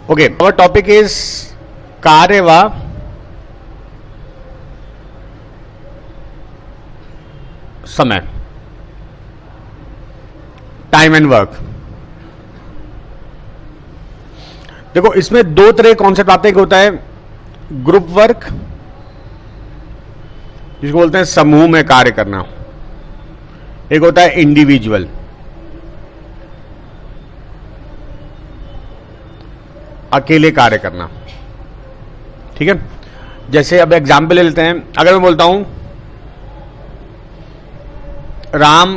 Okay, our topic is कार्य व समय, टाइम एंड वर्क। देखो इसमें दो तरह के कॉन्सेप्ट आते हैं। एक होता है ग्रुप वर्क, जिसको बोलते हैं समूह में कार्य करना। एक होता है इंडिविजुअल, अकेले कार्य करना। ठीक है, जैसे अब एग्जाम्पल ले लेते हैं। अगर मैं बोलता हूं राम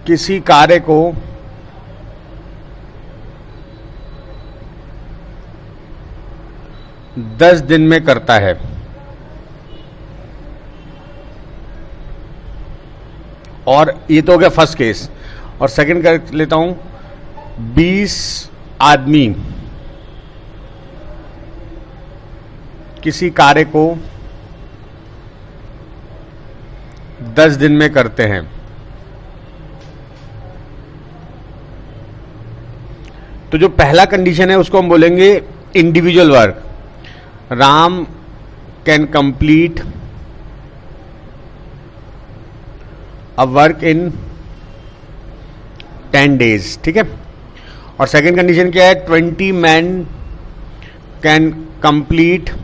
किसी कार्य को दस दिन में करता है, और ये तो हो गया फर्स्ट केस। और सेकंड कर लेता हूं 20 आदमी किसी कार्य को 10 दिन में करते हैं। तो जो पहला कंडीशन है उसको हम बोलेंगे individual work. Ram can complete a work in 10 days। ठीक है, और सेकंड कंडीशन क्या है? 20 men can complete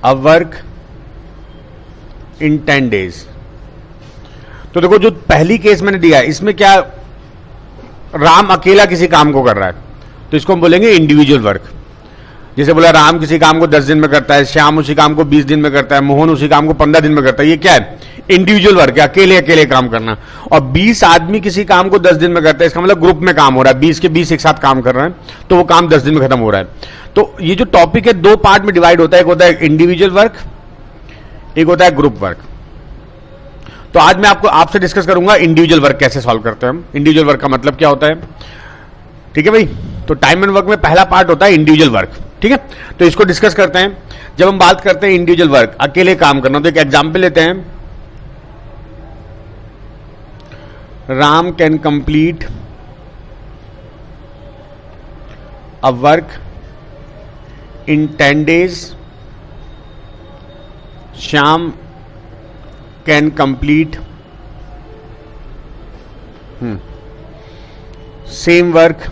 a work in 10 days। तो देखो जो पहली केस मैंने दिया है, इसमें क्या राम अकेला किसी काम को कर रहा है, तो इसको हम बोलेंगे इंडिविजुअल वर्क। जैसे बोला राम किसी काम को 10 दिन में करता है, श्याम उसी काम को 20 दिन में करता है, मोहन उसी काम को 15 दिन में करता है। ये क्या है? इंडिविजुअल वर्क है, अकेले अकेले काम करना। और 20 आदमी किसी काम को 10 दिन में करता है, इसका मतलब ग्रुप में काम हो रहा है, 20 के 20 एक साथ काम कर रहे हैं, तो वो काम 10 दिन में खत्म हो रहा है। तो ये जो टॉपिक है दो पार्ट में डिवाइड होता है। एक होता है इंडिविजुअल वर्क, एक होता है ग्रुप वर्क। तो आज मैं आपसे डिस्कस करूंगा इंडिविजुअल वर्क कैसे सॉल्व करते हैं हम, इंडिविजुअल वर्क का मतलब क्या होता है। ठीक है भाई, तो टाइम एंड वर्क में पहला पार्ट होता है इंडिविजुअल वर्क। ठीक है, तो इसको डिस्कस करते हैं। जब हम बात करते हैं इंडिविजुअल वर्क, अकेले काम करना, तो एक एग्जांपल लेते हैं। Ram can complete a work in 10 days। Shyam can complete same work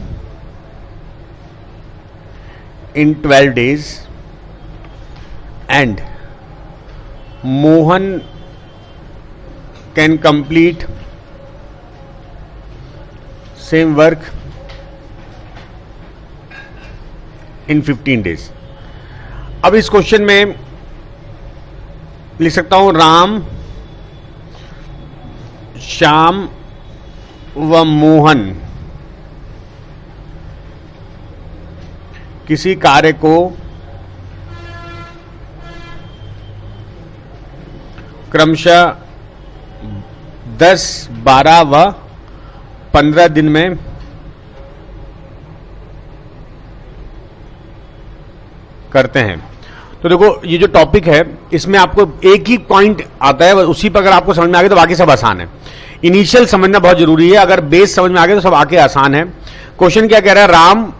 in 12 days, and Mohan can complete same work in 15 days। अब इस क्वेश्चन में लिख सकता हूं राम, श्याम व मोहन किसी कार्य को क्रमशः 10, 12 व 15 दिन में करते हैं। तो देखो ये जो टॉपिक है इसमें आपको एक ही पॉइंट आता है, उसी पर अगर आपको समझ में आ गया तो बाकी सब आसान है। इनिशियल समझना बहुत जरूरी है, अगर बेस समझ में आ गया तो सब आके आसान है। क्वेश्चन क्या कह रहा है? राम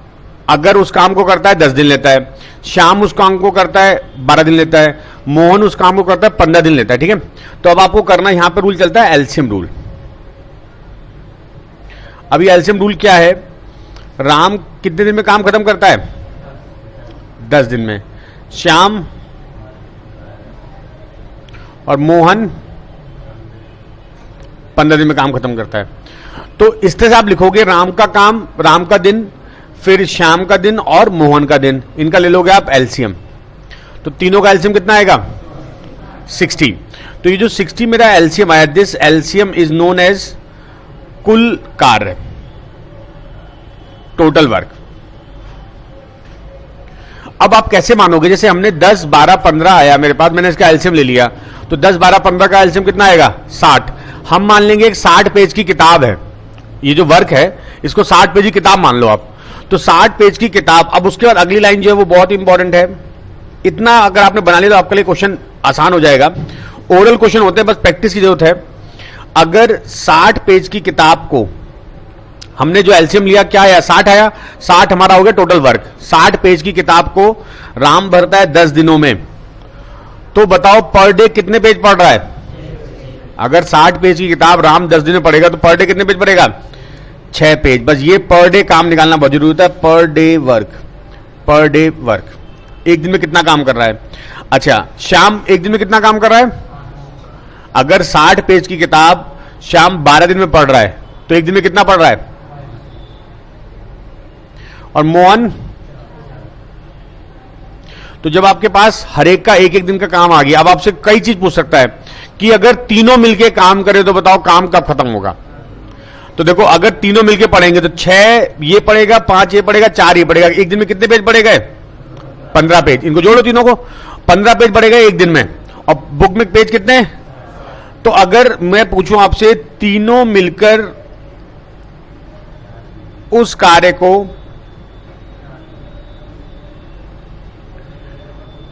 अगर उस काम को करता है 10 दिन लेता है, श्याम उस काम को करता है 12 दिन लेता है, मोहन उस काम को करता है 15 दिन लेता है। ठीक है, तो अब आपको करना, यहां पर रूल चलता है एलसीएम रूल। अभी एलसीएम रूल क्या है? राम कितने दिन में काम खत्म करता है? 10 दिन में। श्याम और मोहन 15 दिन में काम खत्म करता है। तो इस तरह से आप लिखोगे राम का काम, राम का दिन, फिर श्याम का दिन और मोहन का दिन, इनका ले लोगे आप एलसीएम। तो तीनों का एलसीएम कितना आएगा? 60। तो ये जो 60 मेरा एलसीएम आया, this LCM is known as कुल कार्य, टोटल वर्क। अब आप कैसे मानोगे? जैसे हमने 10, 12, 15 आया मेरे पास, मैंने इसका एलसीएम ले लिया, तो 10, 12, 15 का एलसीएम कितना आएगा? 60। हम मान लेंगे एक 60 पेज की किताब है, ये जो वर्क है इसको 60 पेज की किताब मान लो आप। तो 60 पेज की किताब। अब उसके बाद अगली लाइन जो है वो बहुत इंपॉर्टेंट है। इतना अगर आपने बना लिया तो आपके लिए क्वेश्चन आसान हो जाएगा। ओरल क्वेश्चन होते हैं, बस प्रैक्टिस की जरूरत है। अगर 60 पेज की किताब को हमने जो एलसीएम लिया क्या आया, 60 आया, 60 हमारा हो गया टोटल वर्क। 60 पेज की किताब को राम भरता है 10 दिनों में, तो बताओ पर डे कितने पेज पढ़ रहा है? अगर 60 पेज की किताब राम 10 दिन में पढ़ेगा तो पर डे कितने पेज पढ़ेगा? 6 पेज। बस ये पर डे काम निकालना बहुत जरूरी होता है, per day work, per day work. एक दिन में कितना काम कर रहा है? अच्छा, श्याम एक दिन में कितना काम कर रहा है? अगर 60 पेज की किताब श्याम 12 दिन में पढ़ रहा है तो एक दिन में कितना पढ़ रहा है? और मोहन? तो जब आपके पास हर एक का एक एक दिन का काम आ गया, अब आपसे कई चीज पूछ सकता है कि अगर तीनों मिलके काम करें तो बताओ काम कब खत्म होगा? तो देखो, अगर तीनों मिलके पढ़ेंगे तो 6 ये पढ़ेगा, 5 ये पढ़ेगा, 4 ये पढ़ेगा, एक दिन में कितने पेज पढ़ेगा? 15 पेज। इनको जोड़ो तीनों को, 15 पेज पढ़ेगा एक दिन में। और बुक में पेज कितने? तो अगर मैं पूछूं आपसे, तीनों मिलकर उस कार्य को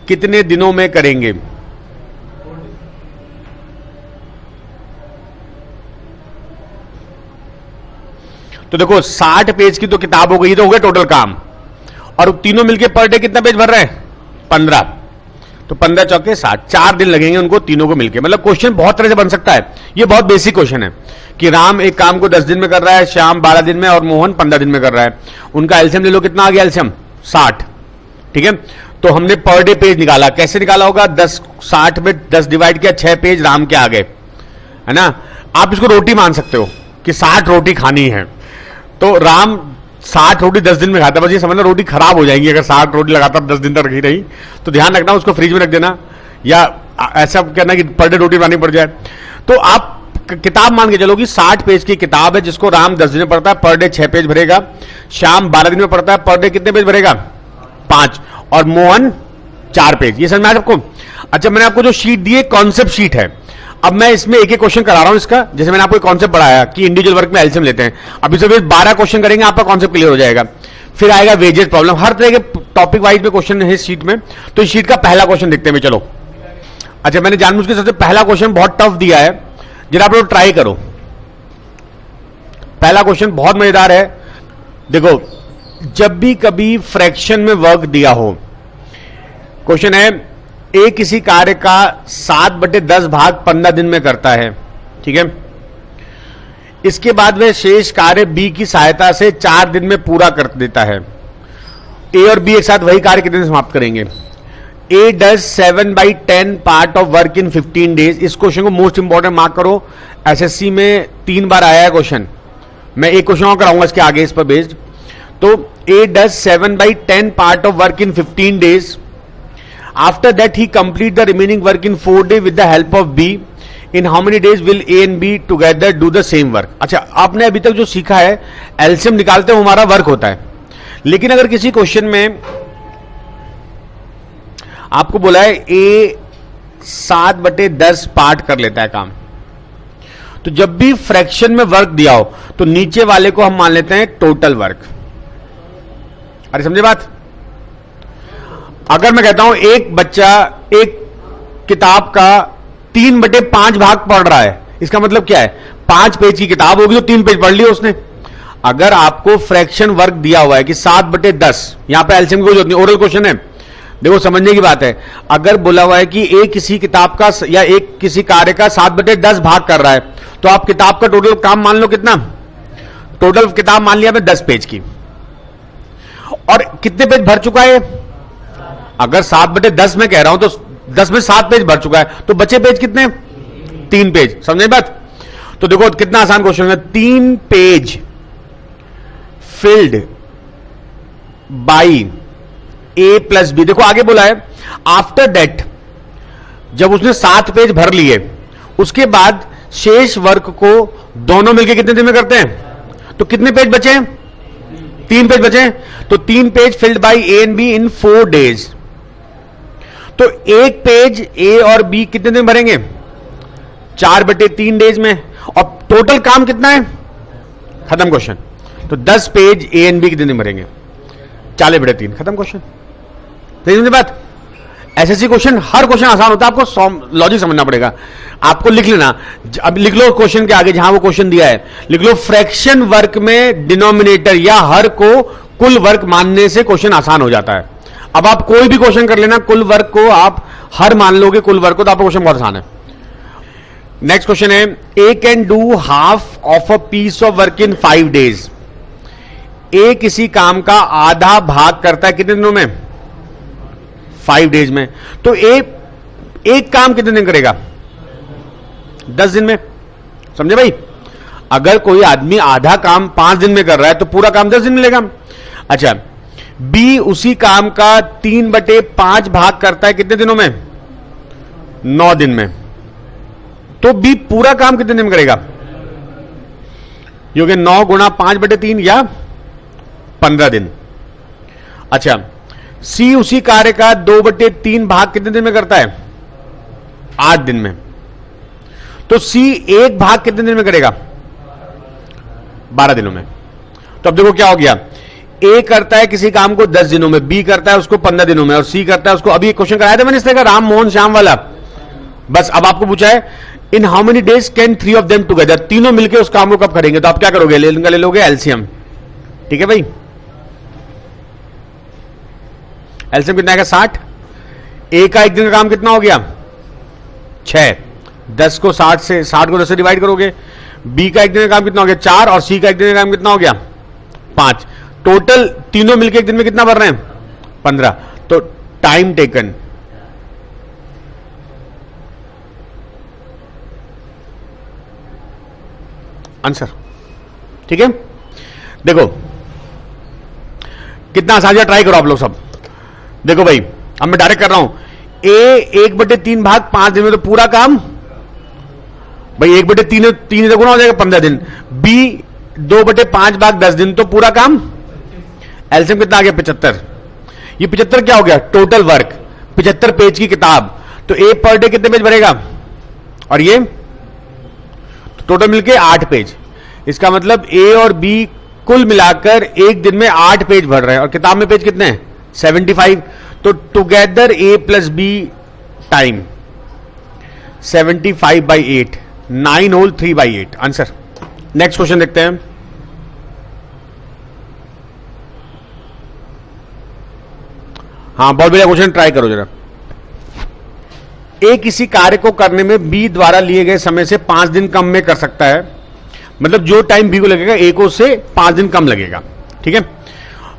कितने दिनों में करेंगे? तो देखो, 60 पेज की तो किताब हो गई, तो हो गया टोटल काम। और तीनों मिलके पर डे कितना पेज भर रहे हैं? 15। तो 15 चौके 60, 4 दिन लगेंगे उनको तीनों को मिलके। मतलब क्वेश्चन बहुत तरह से बन सकता है, ये बहुत बेसिक क्वेश्चन है कि राम एक काम को 10 दिन में कर रहा है, श्याम 12 दिन में और मोहन 15 दिन में कर रहा है। उनका एलसीएम ले लो, कितना आ गया एलसीएम? 60। ठीक है, तो हमने पर डे पेज निकाला। कैसे निकाला होगा? 60 में 10 डिवाइड किया, 6 पेज राम के आ गए, है ना। आप इसको रोटी मान सकते हो कि 60 रोटी खानी है, तो राम 60 रोटी 10 दिन में खाता है। बस ये समझना, रोटी खराब हो जाएंगी अगर 60 रोटी लगातार 10 दिन तक रखी रही, तो ध्यान रखना उसको फ्रिज में रख देना, या ऐसा कहना कि पर डे रोटी बनानी पड़ जाए। तो आप किताब मान के चलो कि 60 पेज की किताब है जिसको राम 10 दिन में पढ़ता है, पर डे 6 पेज भरेगा। श्याम 12 दिन में पढ़ता है, पर डे कितने पेज भरेगा? 5। और मोहन 4 पेज। ये समझ में आया आपको? अच्छा, मैंने आपको जो शीट दी है कॉन्सेप्ट शीट है। अब मैं इसमें एक एक क्वेश्चन करा रहा हूं इसका, जैसे मैंने आपको एक कॉन्सेप्ट पढ़ाया कि इंडिविजुअल वर्क में एलसीएम लेते हैं। अभी से 12 क्वेश्चन करेंगे, आपका कॉन्सेप्ट क्लियर हो जाएगा। फिर आएगा वेजेस प्रॉब्लम, हर तरह के टॉपिक वाइज में क्वेश्चन है इस शीट में। तो इस शीट का पहला क्वेश्चन देखते हैं, चलो। अच्छा, मैंने जानबूझ के सबसे पहला क्वेश्चन बहुत टफ दिया है, जरा आप लोग ट्राई करो। पहला क्वेश्चन बहुत मजेदार है। देखो, जब भी कभी फ्रैक्शन में वर्क दिया हो, क्वेश्चन है ए किसी कार्य का 7/10 भाग 15 दिन में करता है, ठीक है। इसके बाद वह शेष कार्य बी की सहायता से 4 दिन में पूरा कर देता है। ए और बी एक साथ वही कार्य कितने दिन समाप्त करेंगे? A does 7/10 part of work in 15 days. इस क्वेश्चन को मोस्ट इंपॉर्टेंट मार्क करो, एसएससी में 3 बार आया है क्वेश्चन। मैं एक क्वेश्चन और कराऊंगा इसके आगे इस पर बेस्ड। तो A does 7/10 part of work in 15 days. After that he complete the remaining work in 4 days with the help of B. In how many days will A and B together do the same work? अच्छा, आपने अभी तक जो सीखा है LCM निकालते हुए हमारा वर्क होता है, लेकिन अगर किसी क्वेश्चन में आपको बोला है A 7/10 पार्ट कर लेता है काम, तो जब भी फ्रैक्शन में वर्क दिया हो तो नीचे वाले को हम मान लेते हैं टोटल वर्क। अरे समझे बात? अगर मैं कहता हूं एक बच्चा एक किताब का 3/5 भाग पढ़ रहा है, इसका मतलब क्या है? 5 पेज की किताब होगी तो 3 पेज पढ़ लिया उसने। अगर आपको फ्रैक्शन वर्क दिया हुआ है कि 7/10, यहां पे एलसीएम की कोई जरूरत नहीं, ओरल क्वेश्चन है, देखो समझने की बात है। अगर बोला हुआ है कि एक किसी किताब का या एक किसी कार्य का 7/10 भाग कर रहा है, तो आप किताब का टोटल काम मान लो कितना? टोटल किताब मान लिया मैं 10 पेज की, और कितने पेज भर चुका है? अगर 7/10 में कह रहा हूं तो 10 में 7 पेज भर चुका है, तो बचे पेज कितने? 3 पेज। समझे बात? तो देखो कितना आसान क्वेश्चन है। 3 page filled by A plus B. देखो आगे बोला है आफ्टर दैट, जब उसने 7 पेज भर लिए उसके बाद शेष वर्क को दोनों मिलकर कितने दिन में करते हैं? तो कितने पेज बचे? 3 पेज बचे। तो 3 page filled by A and be in 4 days. तो एक पेज ए और बी कितने दिन भरेंगे? 4/3 डेज में। और टोटल काम कितना है? खत्म क्वेश्चन। तो 10 पेज ए एंड बी कितने दिन भरेंगे? 40/3। खत्म क्वेश्चन। समझे बात? एसएससी क्वेश्चन, हर क्वेश्चन आसान होता है, आपको लॉजिक समझना पड़ेगा। आपको लिख लेना, अब लिख लो क्वेश्चन के आगे जहां वो क्वेश्चन दिया है, लिख लो फ्रैक्शन वर्क में डिनोमिनेटर या हर को कुल वर्क मानने से क्वेश्चन आसान हो जाता है। अब आप कोई भी क्वेश्चन कर लेना, कुल वर्क को आप हर मान लोगे कुल वर्क को, तो आपका क्वेश्चन बहुत आसान है। नेक्स्ट क्वेश्चन है, A can do half of a piece of work in 5 days। A किसी काम का आधा भाग करता है कितने दिनों में? 5 days में। तो ए एक काम कितने दिन करेगा? 10 दिन में। समझे भाई? अगर कोई आदमी आधा काम 5 दिन में कर रहा है तो पूरा काम 10 दिन में लेगा। अच्छा, बी उसी काम का 3/5 भाग करता है कितने दिनों में? 9 दिन में। तो बी पूरा काम कितने दिन में करेगा? ये 9 गुणा 5/3 या 15 दिन। अच्छा, सी उसी कार्य का 2/3 भाग कितने दिन में करता है? 8 दिन में। तो सी एक भाग कितने दिन में करेगा? 12 दिनों में। तो अब देखो क्या हो गया, ए करता है किसी काम को 10 दिनों में, बी करता है उसको 15 दिनों में, और सी करता है उसको, अभी एक क्वेश्चन कराया था मैंने इस तरह का, राम मोहन श्याम वाला। बस अब आपको पूछा है इन how many days can 3 of them together, तीनों मिलकर उस काम को कब करेंगे? तो आप क्या करोगे? ले लोगे एलसीएम। ठीक है भाई, एलसीएम कितना आएगा? 60। ए का एक दिन का काम कितना हो गया? 6। 10 को 60 से डिवाइड करोगे। बी का एक दिन का काम कितना हो गया? 4। और सी का एक दिन का काम कितना हो गया? 5। टोटल तीनों मिलकर एक दिन में कितना भर रहे हैं? 15। तो टाइम टेकन आंसर। ठीक है, देखो कितना आसान है, ट्राई करो आप लोग सब। देखो भाई, अब मैं डायरेक्ट कर रहा हूं, ए 1/3 भाग 5 दिन में, तो पूरा काम भाई 1/3 गुना हो जाएगा 15 दिन। बी 2/5 भाग 10 दिन, तो पूरा काम एलसीएम कितना आ गया? 75। ये 75 क्या हो गया? Total work. 75 पेज की किताब, तो ए पर डे कितने पेज भरेगा? और ये टोटल मिलके 8 पेज। इसका मतलब ए और बी कुल मिलाकर एक दिन में 8 पेज भर रहे हैं, और किताब में पेज कितने हैं? 75। तो together A plus B time 75/8, 9 whole 3/8 answer. Next question देखते हैं। हाँ, बहुत बढ़िया क्वेश्चन, ट्राई करो जरा। ए किसी कार्य को करने में बी द्वारा लिए गए समय से 5 दिन कम में कर सकता है, मतलब जो टाइम बी को लगेगा ए को उससे 5 दिन कम लगेगा। ठीक है,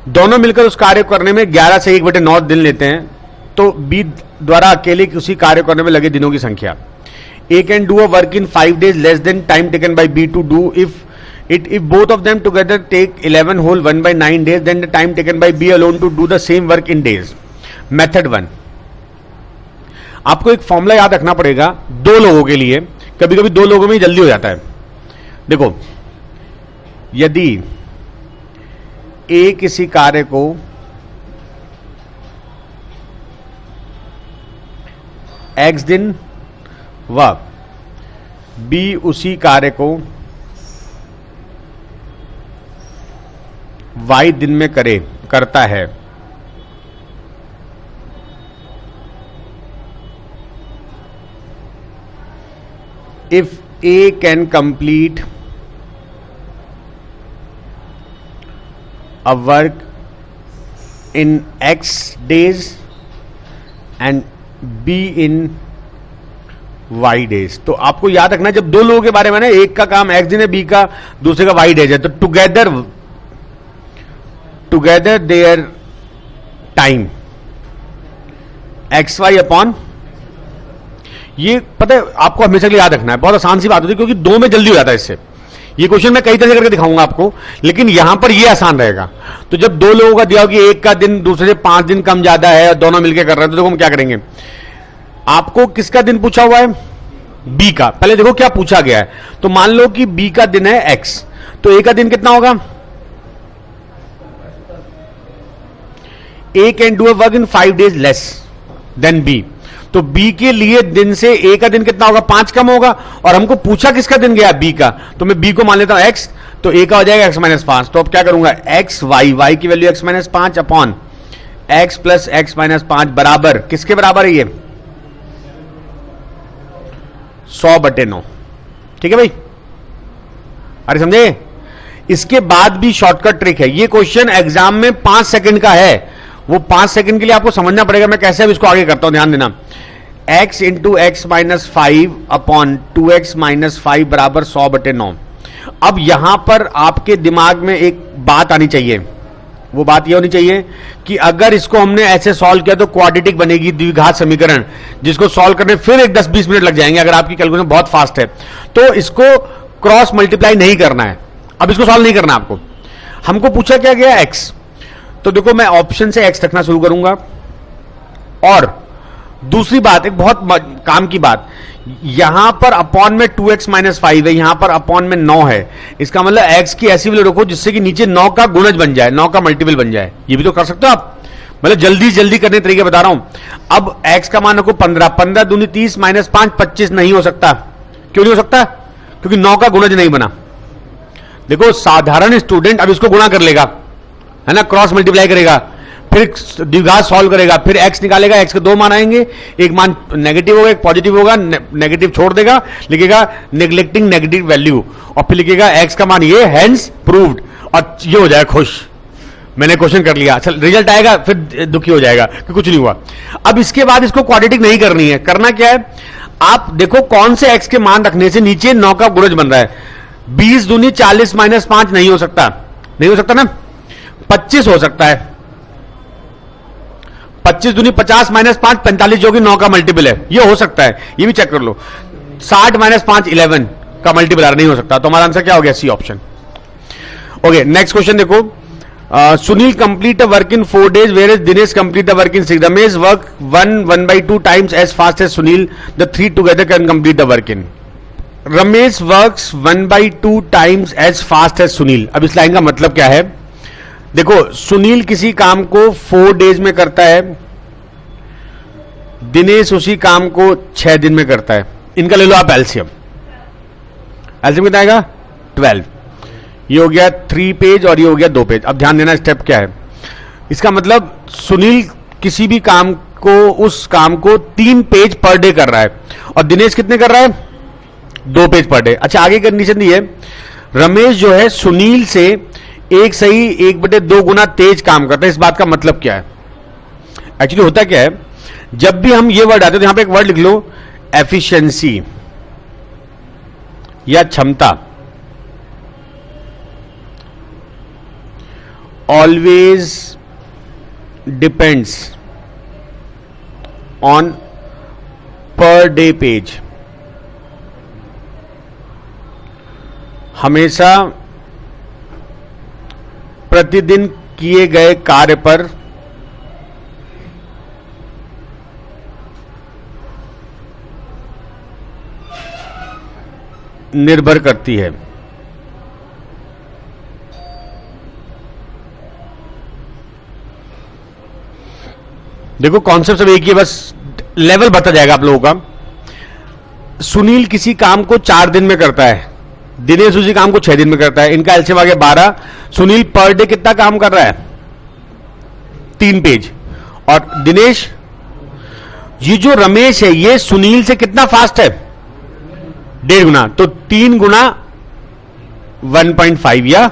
दोनों मिलकर उस कार्य को करने में 11 से 1/9 दिन लेते हैं, तो बी द्वारा अकेले उसी कार्य करने में लगे दिनों की संख्या। A can do a work in 5 days less than time taken by B to do if both of them together take 11 whole 1/9 days, then the time taken by B alone to do the same work in days. Method 1, आपको एक formula याद रखना पड़ेगा 2 लोगों के लिए, कभी कभी 2 लोगों में ही जल्दी हो जाता है। देखो, यदि ए किसी कार्य को x दिन व बी उसी कार्य को y दिन में करता है, if A can complete a work in X days and B in Y days, तो आपको याद रखना जब 2 लोगों के बारे में ना, एक का काम X दिन है, बी का दूसरे का Y डेज है, तो together their time XY upon, ये पता है आपको हमेशा के लिए याद रखना है, बहुत आसान सी बात होती है, क्योंकि 2 में जल्दी हो जाता है इससे। ये क्वेश्चन मैं कई तरह करके दिखाऊंगा आपको, लेकिन यहां पर ये आसान रहेगा। तो जब 2 लोगों का दिया हो कि एक का दिन दूसरे से 5 दिन कम ज्यादा है और दोनों मिलकर कर रहे हैं, तो देखो हम क्या करेंगे। आपको किसका दिन पूछा हुआ है? बी का। पहले देखो क्या पूछा गया है, तो मान लो कि बी का दिन है एक्स, तो ए का दिन कितना होगा? A can do a work in 5 days less than B, तो बी के लिए दिन से ए का दिन कितना होगा? 5 कम होगा, और हमको पूछा किसका दिन गया? बी का, तो मैं बी को मान लेता हूं एक्स, तो ए का हो जाएगा x-5। तो अब क्या करूंगा? एक्स वाई, वाई की value x-5 upon x plus x minus 5 बराबर किसके बराबर है ये? 100/9। ठीक है भाई, अरे समझे? इसके बाद भी शॉर्टकट ट्रिक है। ये क्वेश्चन एग्जाम में 5 सेकंड का है, वो 5 सेकंड के लिए आपको समझना पड़ेगा मैं कैसे अब इसको आगे करता हूं। ध्यान देना, x into x minus 5 upon 2x minus 5 बराबर 100/9। अब यहां पर आपके दिमाग में एक बात आनी चाहिए, वो बात ये होनी चाहिए कि अगर इसको हमने ऐसे सॉल्व किया तो क्वाड्रेटिक बनेगी द्विघात समीकरण, जिसको सॉल्व करने फिर एक 10-20 मिनट लग जाएंगे अगर आपकी कैलकुलेशन बहुत फास्ट है। तो इसको क्रॉस मल्टीप्लाई नहीं करना है, अब इसको सॉल्व नहीं करना आपको। हमको पूछा क्या गया x, तो देखो मैं ऑप्शन से x रखना शुरू करूंगा। और दूसरी बात, एक बहुत काम की बात, यहां पर अपॉन में 2x माइनस 5 है, यहां पर अपॉन में 9 है। इसका मतलब x की ऐसी वैल्यू रखो जिससे कि नीचे 9 का गुणज बन जाए, 9 का मल्टीपल बन जाए। ये भी तो कर सकते हो आप, मतलब जल्दी जल्दी करने तरीके बता रहा हूं। अब x का मान रखो 15, 15 दूनी 30 माइनस 5 25 नहीं हो सकता। क्यों नहीं हो सकता? क्योंकि 9 का गुणज नहीं बना। देखो साधारण स्टूडेंट अब इसको गुणा कर लेगा, है ना, क्रॉस मल्टीप्लाई करेगा, फिर द्विघात सॉल्व करेगा, फिर x निकालेगा, x के 2 मान आएंगे, एक मान नेगेटिव होगा एक पॉजिटिव होगा, नेगेटिव छोड़ देगा, लिखेगा नेग्लेक्टिंग नेगेटिव वैल्यू, और फिर लिखेगा x का मान ये, हेंस प्रूव्ड, और ये हो जाएगा खुश, मैंने क्वेश्चन कर लिया। अच्छा रिजल्ट आएगा फिर दुखी हो जाएगा कि कुछ नहीं हुआ। अब इसके बाद इसको क्वाड्रेटिक नहीं करनी है, करना क्या है, आप देखो कौन से x के मान रखने से नीचे 9 का गुणज बन रहा है। 20 दूनी 40 माइनस 5 नहीं हो सकता, नहीं हो सकता ना, 25 हो सकता है। 25 दूनी 50 माइनस 5 45 जो कि 9 का मल्टीपल है, ये हो सकता है, ये भी चेक कर लो। 60 माइनस 5 11 का मल्टीपल नहीं हो सकता, तो हमारा आंसर क्या हो गया? C option. Okay next question देखो, Sunil complete a work in 4 days whereas Dinesh complete the work in 6। Ramesh work 1/2 times as fast as Sunil, the 3 together can complete the work in। Ramesh works 1/2 times as fast as Sunil. अब इस line का मतलब क्या है? देखो सुनील किसी काम को 4 days में करता है, दिनेश उसी काम को 6 दिन में करता है। इनका ले लो आप एलसीएम, एलसीएम कितना आएगा? 12। ये हो गया 3 पेज और ये हो गया 2 पेज। अब ध्यान देना स्टेप क्या है, इसका मतलब सुनील किसी भी काम को, उस काम को 3 पेज पर डे कर रहा है, और दिनेश कितने कर रहा है? 2 पेज पर डे। अच्छा आगे कंडीशन दी है, रमेश जो है सुनील से 1/2 गुना तेज काम करता है। इस बात का मतलब क्या है? एक्चुअली होता क्या है, जब भी हम ये वर्ड आते हैं तो यहां पे एक वर्ड लिख लो, एफिशिएंसी या क्षमता। Always depends on per day page. हमेशा प्रतिदिन किए गए कार्य पर निर्भर करती है। देखो कॉन्सेप्ट सब एक ही है, बस लेवल बढ़ता जाएगा आप लोगों का। सुनील किसी काम को 4 दिन में करता है, दिनेश उसी काम को 6 दिन में करता है। इनका एलसीएम आ गया 12। सुनील पर डे कितना काम कर रहा है? 3 पेज। और दिनेश, ये जो रमेश है ये सुनील से कितना फास्ट है? 1.5 गुना, तो 3 गुना 1.5, या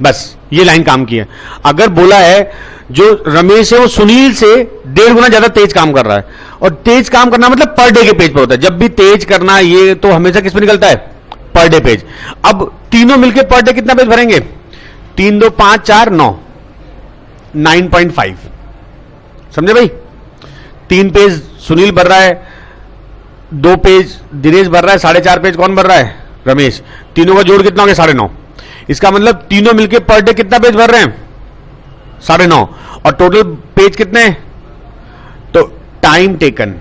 बस ये लाइन काम की है। अगर बोला है जो रमेश है वो सुनील से 1.5 गुना ज्यादा तेज काम कर रहा है, और तेज काम करना मतलब पर डे के पेज पर होता है। जब भी तेज करना ये तो हमेशा किस पे निकलता है? Per day page. अब तीनों मिलके पर डे कितना पेज भरेंगे? 3 2 5 4 9, 9.5। समझे भाई? 3 पेज सुनील भर रहा है, 2 पेज दिनेश भर रहा है, 4.5 पेज कौन भर रहा है? रमेश। तीनों का जोड़ कितना हो गया? 9.5। इसका मतलब तीनों मिलके पर डे कितना पेज भर रहे हैं? 9.5। और टोटल पेज कितने? तो time taken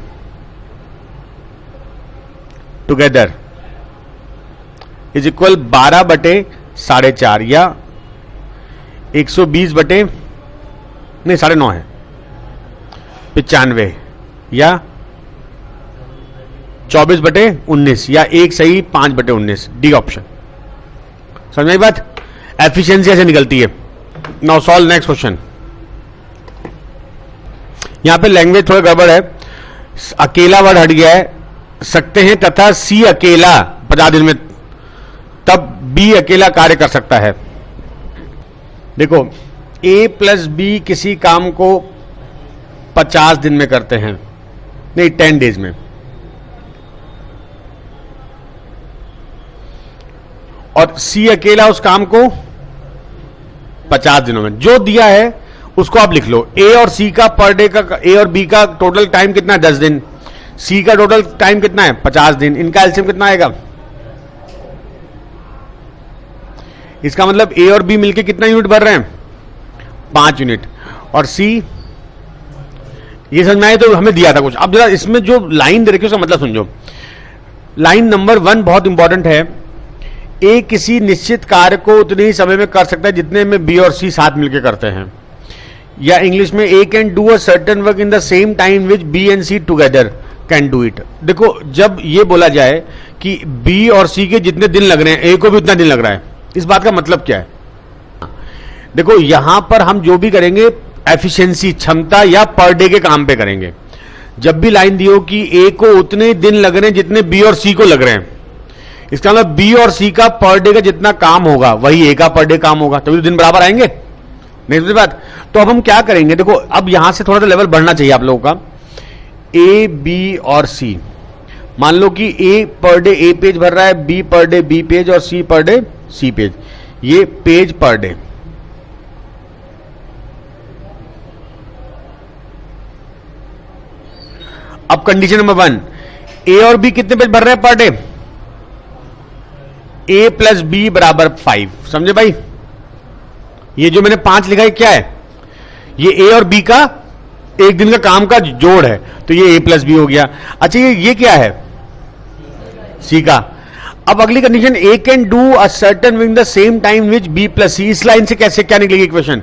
together is equal 12/4.5 या 120 बटे नहीं 9.5 है 95 या 24/19 या 1 सही 5/19। D option. समझ में बात? एफिशिएंसी ऐसे निकलती है। Now solve next question. यहां पे लैंग्वेज थोड़ा गड़बड़ है, अकेला वर्ड हट गया है, सकते हैं तथा सी अकेला 50 दिन में, तब बी अकेला कार्य कर सकता है। देखो ए प्लस बी किसी काम को 50 दिन में करते हैं, नहीं 10 डेज में, और सी अकेला उस काम को 50 दिनों में। जो दिया है उसको आप लिख लो। ए और सी का पर डे का, ए और बी का टोटल टाइम कितना है 10 दिन, सी का टोटल टाइम कितना है 50 दिन, इनका एलसीएम कितना आएगा? इसका मतलब ए और बी मिलके कितना यूनिट भर रहे हैं? 5 यूनिट। और सी, ये समझ में आए तो हमें दिया था कुछ। अब जरा इसमें जो लाइन दे रखी है उसका मतलब समझो। लाइन नंबर 1 बहुत इंपॉर्टेंट है। ए किसी निश्चित कार्य को उतने ही समय में कर सकता है जितने में बी और सी साथ मिलकर करते हैं, या इंग्लिश में A can do a certain work in the same time which B and C together can do it. देखो जब ये बोला जाए कि बी और सी के जितने दिन लग रहे हैं ए को भी उतना दिन लग रहा है, इस बात का मतलब क्या है? देखो यहां पर हम जो भी करेंगे एफिशिएंसी, क्षमता या पर डे के काम पे करेंगे। जब भी लाइन दी हो कि ए को उतने दिन लग रहे हैं जितने बी और सी को लग रहे हैं, इसका मतलब बी और सी का पर डे का जितना काम होगा वही ए का पर डे काम होगा, तभी तो दिन बराबर आएंगे। नहीं समझ बात? तो अब हम क्या करेंगे, देखो अब यहां से थोड़ा सा लेवल बढ़ना चाहिए आप लोगों का। ए बी और सी, मान लो कि ए पर डे ए पेज भर रहा है, B per day B page और सी पर डे सी पेज, ये पेज पर डे। अब कंडीशन नंबर 1, ए और बी कितने पेज भर रहे हैं पर डे? ए प्लस बी बराबर 5। समझे भाई? ये जो मैंने 5 लिखा है क्या है? ये ए और बी का एक दिन का काम का जोड़ है, तो ये ए प्लस बी हो गया। अच्छा ये क्या है? सी का। अब अगली condition, A can do a certain with the same time which B plus C. इस लाइन से कैसे क्या निकलेगी इक्वेशन?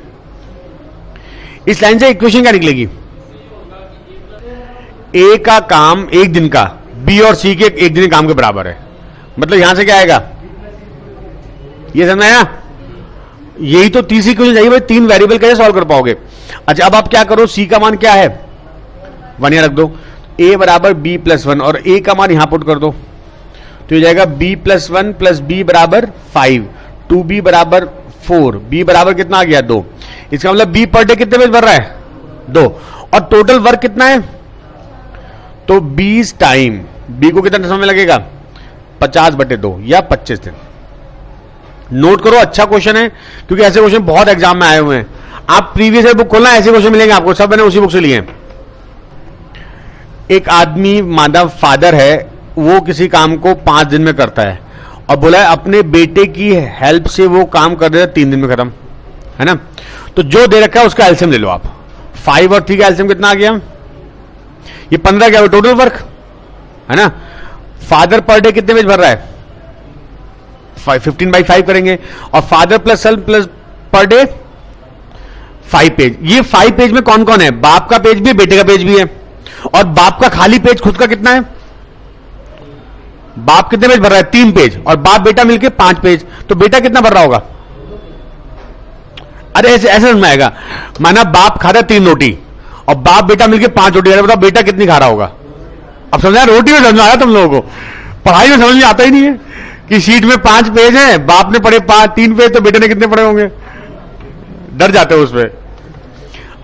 इस लाइन से इक्वेशन क्या निकलेगी? ए का काम एक दिन का बी और सी के एक दिन के काम के बराबर है, मतलब यहां से क्या आएगा? ये समझ आया? यही तो तीसरी क्वेश्चन चाहिए भाई, 3 वेरिएबल कैसे सॉल्व कर पाओगे? अच्छा अब आप क्या करो, सी का मान क्या है 1 यहां रख दो, ए बराबर बी प्लस 1 और ए का मान यहां पुट कर दो, तो ये जाएगा बी प्लस 1 प्लस बी बराबर 5, 2b बराबर 4, बी बराबर कितना आ गया 2। इसका मतलब बी पर डे कितने पेज भर रहा है? 2। और टोटल वर्क कितना है? तो 20 टाइम, बी को कितना समय लगेगा? 50/2 या 25 दिन। नोट करो, अच्छा क्वेश्चन है क्योंकि ऐसे क्वेश्चन बहुत एग्जाम में आए हुए हैं। आप प्रीवियस ईयर बुक खोलना, ऐसे क्वेश्चन मिलेंगे आपको, सब मैंने उसी बुक से लिए हैं। एक आदमी मादा फादर है, वो किसी काम को 5 दिन में करता है और बोला है अपने बेटे की हेल्प से वो काम कर देता 3 दिन में खत्म, है ना? तो जो दे रखा है उसका एलसीएम ले लो आप। 5 और 3 का एलसीएम कितना आ गया? ये 15 क्या हुआ टोटल वर्क, है ना? फादर पर डे कितने पेज भर रहा है? 15/5 करेंगे, और फादर प्लस सन प्लस पर डे 5 पेज। ये 5 पेज में कौन कौन है? बाप का पेज भी है, बेटे का पेज भी है। और बाप का खाली पेज खुद का कितना है? बाप कितने पेज भर रहा है? 3 पेज, और बाप बेटा मिलके 5 पेज, तो बेटा कितना भर रहा होगा? अरे ऐसे ऐसे समझ में आएगा, माना बाप खाता है 3 रोटी और बाप बेटा मिलके 5 रोटी, अरे बताओ बेटा कितनी खा रहा होगा? अब समझा? रोटी में समझ में आया तुम लोगों को, पढ़ाई में समझ में आता ही नहीं है कि शीट में 5 पेज है, बाप ने पढ़े 3 पेज, तो बेटे ने कितने पढ़े होंगे? डर जाते हो उसमें।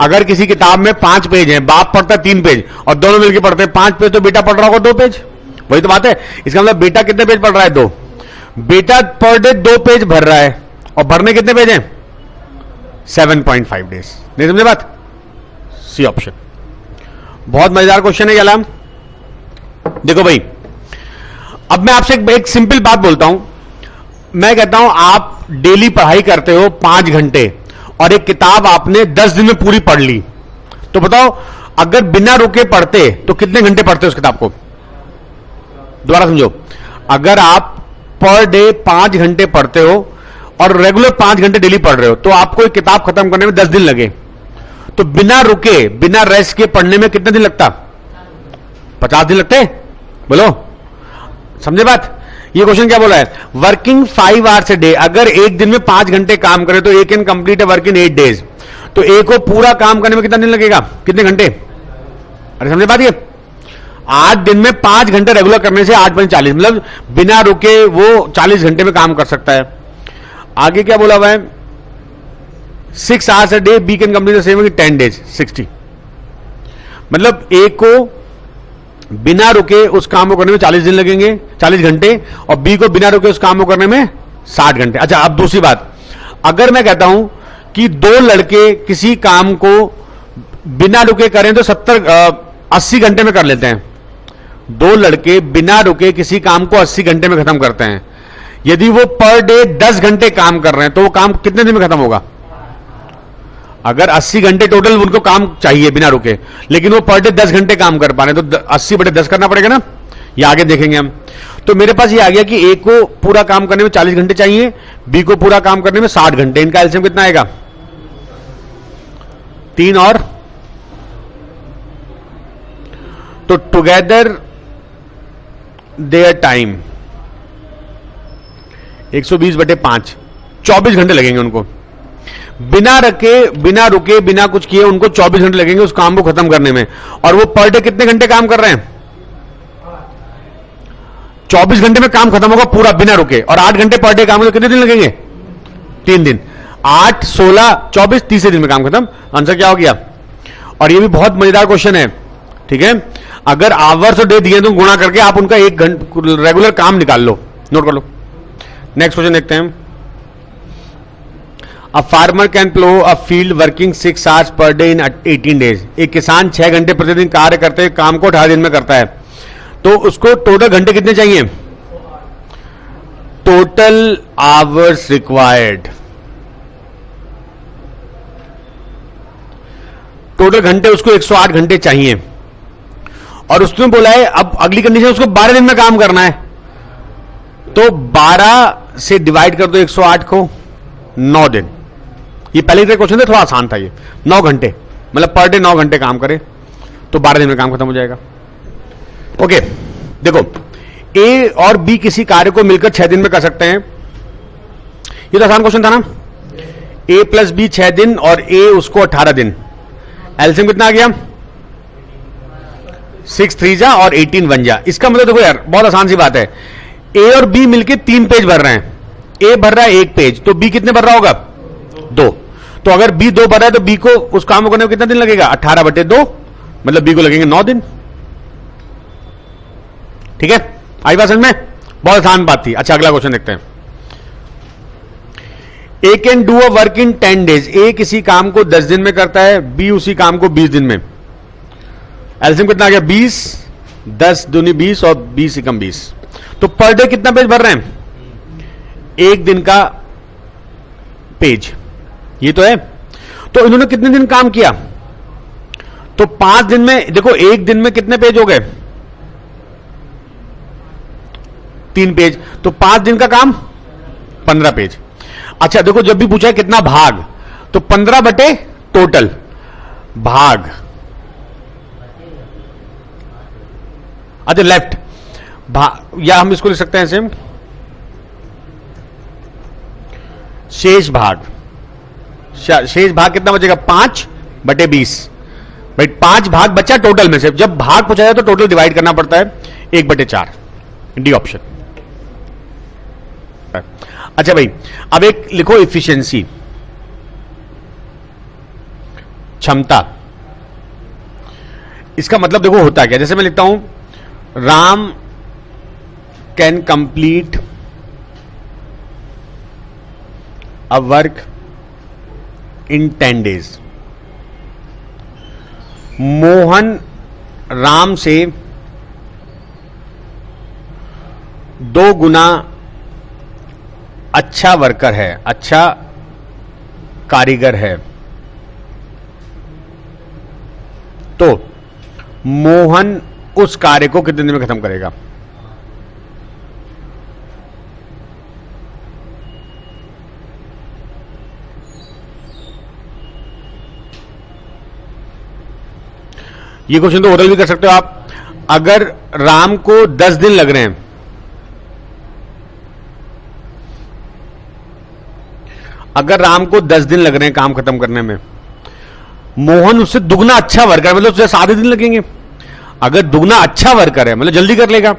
अगर किसी किताब में 5 पेज है, बाप पढ़ता है 3 पेज और दोनों मिलकर पढ़ते हैं 5 पेज, तो बेटा पढ़ रहा होगा 2 पेज। वही तो बात है। इसका मतलब बेटा कितने पेज पढ़ रहा है? 2। बेटा पर डे 2 पेज भर रहा है, और भरने कितने पेज हैं? 7.5 डेज। नहीं समझे बात? C option. बहुत मजेदार क्वेश्चन है ये अलार्म। देखो भाई, अब मैं आपसे एक सिंपल बात बोलता हूं। मैं कहता हूं आप डेली पढ़ाई करते हो 5 घंटे, और एक किताब आपने 10 दिन में पूरी पढ़ ली, तो बताओ अगर बिना रुके पढ़ते तो कितने घंटे पढ़ते उस किताब को? दोबारा समझो, अगर आप पर डे 5 घंटे पढ़ते हो और रेगुलर 5 घंटे डेली पढ़ रहे हो, तो आपको एक किताब खत्म करने में 10 दिन लगे, तो बिना रुके बिना रेस्ट के पढ़ने में कितने दिन लगता? 50 दिन लगते? बोलो, समझे बात? ये क्वेश्चन क्या बोला है? Working 5 hours a day. अगर एक दिन में 5 घंटे काम करे तो A can complete a work in 8 days. तो ए को पूरा काम करने में कितना दिन लगेगा? कितने घंटे? अरे समझे बात ये? 8 दिन में 5 घंटे रेगुलर करने से 8 पंच 40, मतलब बिना रुके वो 40 घंटे में काम कर सकता है। आगे क्या बोला हुआ है? 6 hours a day B can complete the same 10 days 60, मतलब ए को बिना रुके उस काम को करने में 40 दिन लगेंगे, 40 घंटे, और बी को बिना रुके उस काम को करने में 60 घंटे। अच्छा, अब दूसरी बात, अगर मैं कहता हूं कि 2 लड़के किसी काम को बिना रुके करें तो 80 घंटे में कर लेते हैं। 2 लड़के बिना रुके किसी काम को 80 घंटे में खत्म करते हैं। यदि वो पर डे 10 घंटे काम कर रहे हैं तो वो काम कितने दिन में खत्म होगा? अगर 80 घंटे टोटल उनको काम चाहिए बिना रुके, लेकिन वो पर डे 10 घंटे काम कर पा रहे हैं, तो 80/10 करना पड़ेगा ना, ये आगे देखेंगे हम। तो मेरे पास ये आ गया कि ए को पूरा काम करने में 40 घंटे चाहिए, बी को पूरा काम करने में 60 घंटे। इनका एलसीएम कितना आएगा? 3 और तो टुगेदर देयर टाइम 120/5, 24 घंटे लगेंगे उनको। बिना रुके बिना कुछ किए उनको 24 घंटे लगेंगे उस काम को खत्म करने में। और वो पर डे कितने घंटे काम कर रहे हैं? 24 घंटे में काम खत्म होगा पूरा बिना रुके, और 8 घंटे पर डे काम तो कितने दिन लगेंगे? 3 दिन। 8, 16, 24, तीसरे दिन में काम खत्म। आंसर क्या हो गया? और ये भी बहुत मजेदार क्वेश्चन है, ठीक है? अगर आवर्स और डे दिए तो गुणा करके आप उनका 1 घंटे रेगुलर काम निकाल लो, नोट कर लो। नेक्स्ट क्वेश्चन देखते हैं। A farmer can plough a field working 6 hours per day in 18 days. एक किसान 6 घंटे प्रतिदिन कार्य करते हुए काम को 18 दिन में करता है, तो उसको टोटल घंटे कितने चाहिए? टोटल आवर्स रिक्वायर्ड, टोटल घंटे उसको 108 घंटे चाहिए। और उसने बोला है अब अगली कंडीशन उसको 12 दिन में काम करना है, तो 12 से डिवाइड कर दो 108 को, 9 दिन। ये पहले का क्वेश्चन था, थोड़ा आसान था ये। 9 घंटे मतलब पर डे 9 घंटे काम करे तो 12 दिन में काम खत्म हो जाएगा। ओके, देखो ए और बी किसी कार्य को मिलकर 6 दिन में कर सकते हैं। ये तो आसान क्वेश्चन था ना। ए प्लस बी 6 दिन और ए उसको 18 दिन। एलसीएम कितना आ गया? 6 3 जा और 18 1 जा। इसका मतलब देखो यार, बहुत आसान सी बात है। ए और बी मिलके 3 पेज भर रहे हैं। ए भर रहा है 1 पेज, तो बी कितने भर रहा होगा? 2। तो अगर बी 2 भर रहा है तो बी को उस काम को करने में कितना दिन लगेगा? 18/2, मतलब बी को लगेंगे 9 दिन। ठीक है, आई बात समझ में? बहुत आसान बात थी। अच्छा, अगला क्वेश्चन देखते हैं। A can do a work in 10 days. A किसी काम को 10 दिन में करता है, बी उसी काम को 20 दिन में। एलसीएम कितना आ गया? 20, 10 दूनी 20 और 20 एकम 20। तो पर डे कितना पेज भर रहे हैं? 1 दिन का पेज, ये तो है। तो इन्होंने कितने दिन काम किया? तो 5 दिन में, देखो 1 दिन में कितने पेज हो गए? 3 पेज। तो 5 दिन का काम 15 पेज। अच्छा देखो, जब भी पूछा है कितना भाग, तो 15 बटे टोटल भाग, अच्छा लेफ्ट भाग, या हम इसको लिख सकते हैं सेम शेष भाग। शेष भाग कितना बचेगा? 5/20। भाई 5 भाग बचा टोटल में से। जब भाग पूछा जाए तो टोटल डिवाइड करना पड़ता है 1/4, डी ऑप्शन। अच्छा भाई, अब एक लिखो इफिशिएंसी, क्षमता। इसका मतलब देखो होता क्या, जैसे मैं लिखता हूं Ram can complete a work in 10 days. Mohan Ram से 2 गुना अच्छा वर्कर है, अच्छा कारीगर है। तो मोहन उस कार्य को कितने दिन में खत्म करेगा? ये क्वेश्चन तो ओरल भी कर सकते हो आप। अगर राम को 10 दिन लग रहे हैं, अगर राम को 10 दिन लग रहे हैं काम खत्म करने में, मोहन उससे दुगना अच्छा वर्कर, मतलब उससे 7 दिन लगेंगे, अगर दुगना अच्छा वर्कर है मतलब जल्दी कर लेगा।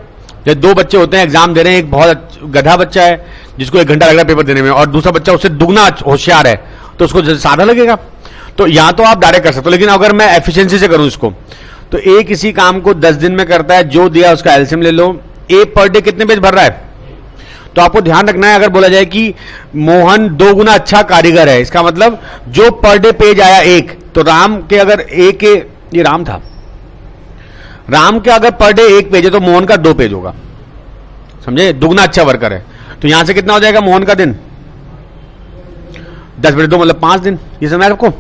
जैसे दो बच्चे होते हैं एग्जाम दे रहे हैं, एक बहुत गधा बच्चा है जिसको 1 घंटा लग रहा है पेपर देने में, और दूसरा बच्चा उससे दुगना होशियार है, तो उसको सादा लगेगा। तो यहां तो आप डायरेक्ट कर सकते हो, लेकिन अगर मैं एफिशिएंसी से करूं इसको, तो ए किसी काम को 10 दिन में करता है, जो दिया उसका एलसीएम ले लो। ए पर डे कितने पेज भर रहा है? तो आपको ध्यान रखना है, अगर बोला जाए कि मोहन 2 गुना अच्छा कारीगर है, इसका मतलब जो पर डे पेज आया 1, तो राम के अगर ए के, ये राम था, राम के अगर पर डे 1 पेज है तो मोहन का 2 पेज होगा, समझे? दुगना अच्छा वर्कर है। तो यहां से कितना हो जाएगा मोहन का दिन? 10/2 मतलब 5 दिन। ये समझ आपको?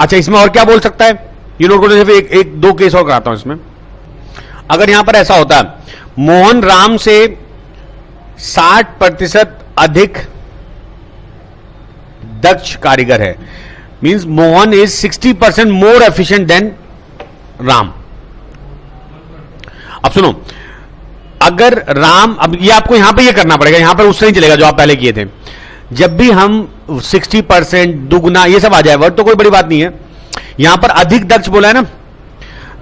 अच्छा, इसमें और क्या बोल सकता है ये नोट करो। एक दो केस और कराता हूं इसमें। अगर यहां पर ऐसा होता है मोहन राम से 60% अधिक दक्ष कारीगर है, means Mohan is 60% more efficient then Ram. अब सुनो, अगर राम, अब ये आपको यहां पे ये करना पड़ेगा, यहां पर उससे नहीं चलेगा जो आप पहले किए थे। जब भी हम 60% दुगना ये सब आ जाए वर्ड तो कोई बड़ी बात नहीं है। यहां पर अधिक दक्ष बोला है ना,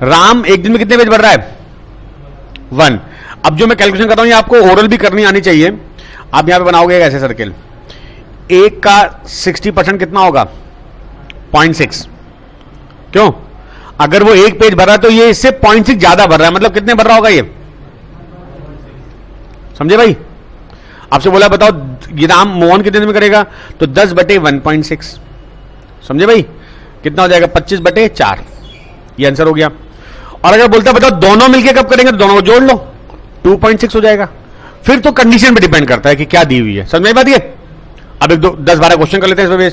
राम एक दिन में कितने पेज भर रहा है? 1। अब जो मैं कैलकुलेशन कर रहा हूं ये आपको ओरल भी करनी आनी चाहिए। आप यहां पे बनाओगे ऐसे सर्किल, एक का 60% कितना होगा? 0.6। क्यों? अगर वो एक पेज भर रहा है तो ये इससे 0.6 ज्यादा भर रहा है, मतलब कितने भर रहा होगा ये? समझे भाई? आपसे बोला बताओ ये राम मोहन कितने दिन में करेगा, तो 10/1.6। समझे भाई? कितना हो जाएगा? 25/4। ये आंसर हो गया। और अगर बोलता बताओ दोनों मिलके कब करेंगे, तो दोनों को जोड़ लो, 2.6 हो जाएगा। फिर तो कंडीशन पे डिपेंड करता है कि क्या दी हुई है। समझ में बात? ये अब 10-12 क्वेश्चन कर लेते हैं इसमें।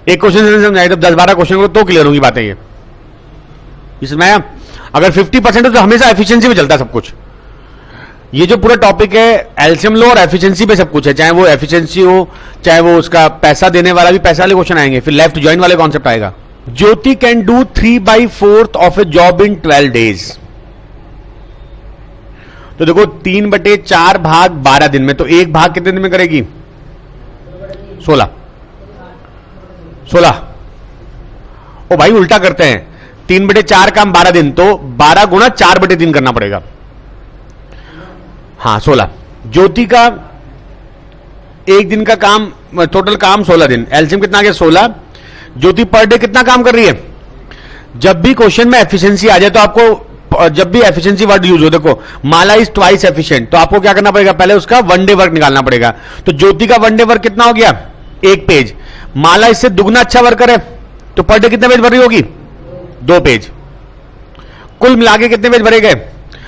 एक क्वेश्चन से समझाए तो 10-12 क्वेश्चन को तो क्लियर होगी बातें ये। इसमें अगर 50% हो तो हमेशा एफिशिएंसी पे चलता है सब कुछ। ये जो पूरा टॉपिक है एलसीएम लो और एफिशिएंसी पे सब कुछ है, चाहे वो एफिशिएंसी हो चाहे वो उसका पैसा देने वाला, भी पैसा वाले क्वेश्चन आएंगे, फिर लेफ्ट ज्वाइन वाले कॉन्सेप्ट आएगा। Jyoti can do 3/4 of a job in 12 days. तो देखो 3/4 भाग 12 दिन में, तो एक भाग कितने दिन में करेगी? 16। ओ भाई उल्टा करते हैं, 3/4 काम 12 दिन, तो 12 गुणा 4/3 करना पड़ेगा। हाँ 16। ज्योति का एक दिन का काम, टोटल काम 16 दिन, एलसीएम कितना आ गया? 16। ज्योति पर डे कितना काम कर रही है? जब भी क्वेश्चन में एफिशिएंसी आ जाए तो आपको, जब भी एफिशिएंसी वर्ड यूज हो, देखो माला इज ट्वाइस एफिशिएंट, तो आपको क्या करना पड़ेगा? पहले उसका 1 डे वर्क निकालना पड़ेगा। तो ज्योति का 1 डे वर्क कितना हो गया? 1 पेज। माला इससे दुगना अच्छा वर्कर है, तो पर डे कितने पेज भर रही होगी? 2 पेज। कुल मिला के कितने पेज भरे गए?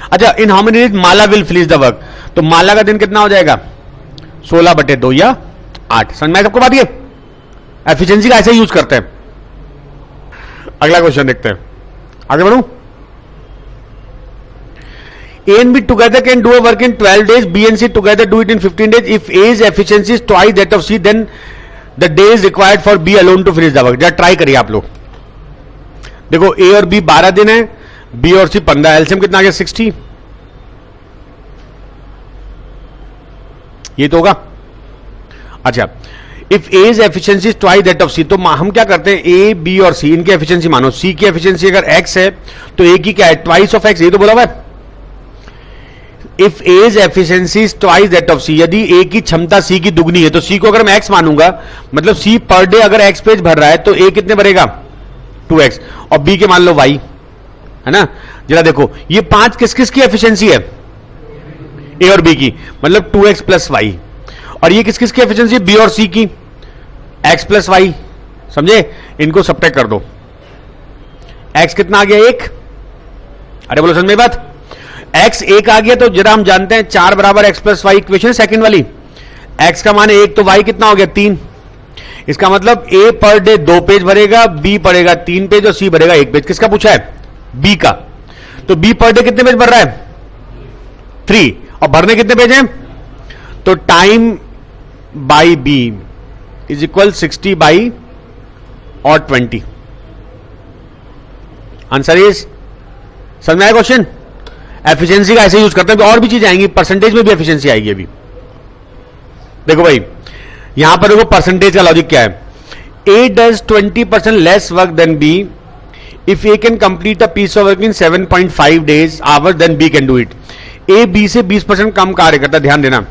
अच्छा, इन how many days Mala will finish the work, तो माला का दिन कितना हो जाएगा? 16/2 या 8। समझ में सबको बात? ये एफिशिएंसी का ऐसे यूज करते हैं। अगला क्वेश्चन देखते हैं, आगे बढ़ूं। A and B together can do a work in 12 days. B and C together do it in 15 days. If A's efficiency is twice that of C, then the days required for B alone to finish the work. जरा try करिए आप लोग। देखो A और B 12 दिन है, B और C 15। LCM कितना आ गया? 60। ये तो होगा। अच्छा, if A's efficiency is twice that of C, तो हम क्या करते हैं? A, B और C इनकी एफिशिएंसी मानो। C की एफिशिएंसी अगर X है तो A की क्या है? Twice of X। ये तो बोला हुआ है। If A's efficiency is twice that of C, यदि A की क्षमता C की दुगनी है, तो C को अगर मैं X मानूंगा, मतलब C पर डे अगर X पेज भर रहा है तो A कितने भरेगा? 2X। और B के मान लो Y, है ना? जरा देखो ये 5 किस किस की एफिशिएंसी है? A और B की, मतलब 2X प्लस Y। और ये किस किस की एफिशिएंसी? B और C की, X प्लस Y। समझे? इनको सब्ट्रैक्ट कर दो। X कितना आ गया? 1। अरे बोलो समझ में बात? X 1 आ गया, तो जरा हम जानते हैं 4 बराबर X plus Y, equation second वाली। X का मान 1, तो Y कितना हो गया? 3। इसका मतलब A पर डे 2 पेज भरेगा, B पढ़ेगा 3 पेज और C भरेगा 1 पेज। किसका पूछा है? B का। तो B पर डे कितने पेज भर रहा है? 3। और भरने कितने पेज हैं? तो time by B is equal 60 by और 20। आंसर इज, समझ में आया क्वेश्चन? एफिशिएंसी का ऐसे यूज करते हैं। तो और भी चीजें आएंगी, परसेंटेज में भी एफिशिएंसी आएगी अभी। देखो भाई यहां पर देखो परसेंटेज का लॉजिक क्या है। A does 20% less work than B if A can complete a piece of work in 7.5 days hours then B can do it. A B से 20% कम कार्य करता है, ध्यान देना।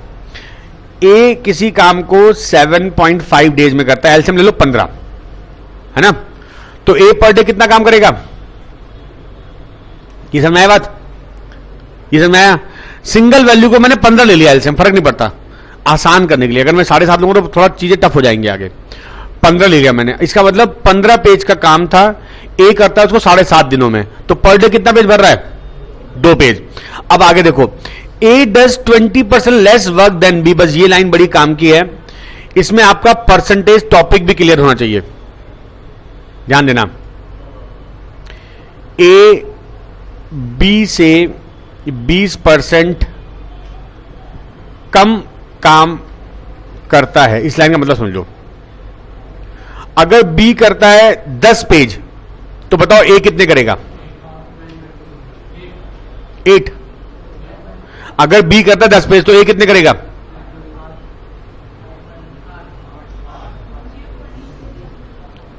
ए किसी काम को 7.5 डेज में करता है, एलसीएम ले लो 15, है ना। तो ए पर डे कितना काम करेगा? ये समझ में आया बात? ये समझ में आया? सिंगल वैल्यू को मैंने 15 ले लिया एलसीएम, फर्क नहीं पड़ता, आसान करने के लिए। अगर मैं 7.5 लूंगा तो थोड़ा चीजें टफ हो जाएंगी आगे। 15 ले लिया मैंने, इसका मतलब 15 पेज का काम था, ए करता है उसको 7.5 दिनों में, तो पर डे कितना पेज भर रहा है? 2 पेज। अब आगे देखो, A does 20% less work than B, बस ये लाइन बड़ी काम की है, इसमें आपका परसेंटेज टॉपिक भी क्लियर होना चाहिए, ध्यान देना। ए बी से 20% कम काम करता है, इस लाइन का मतलब समझ लो। अगर बी करता है 10 पेज, तो बताओ ए कितने करेगा? 8। अगर बी करता है 10 पेज, तो ए कितने करेगा?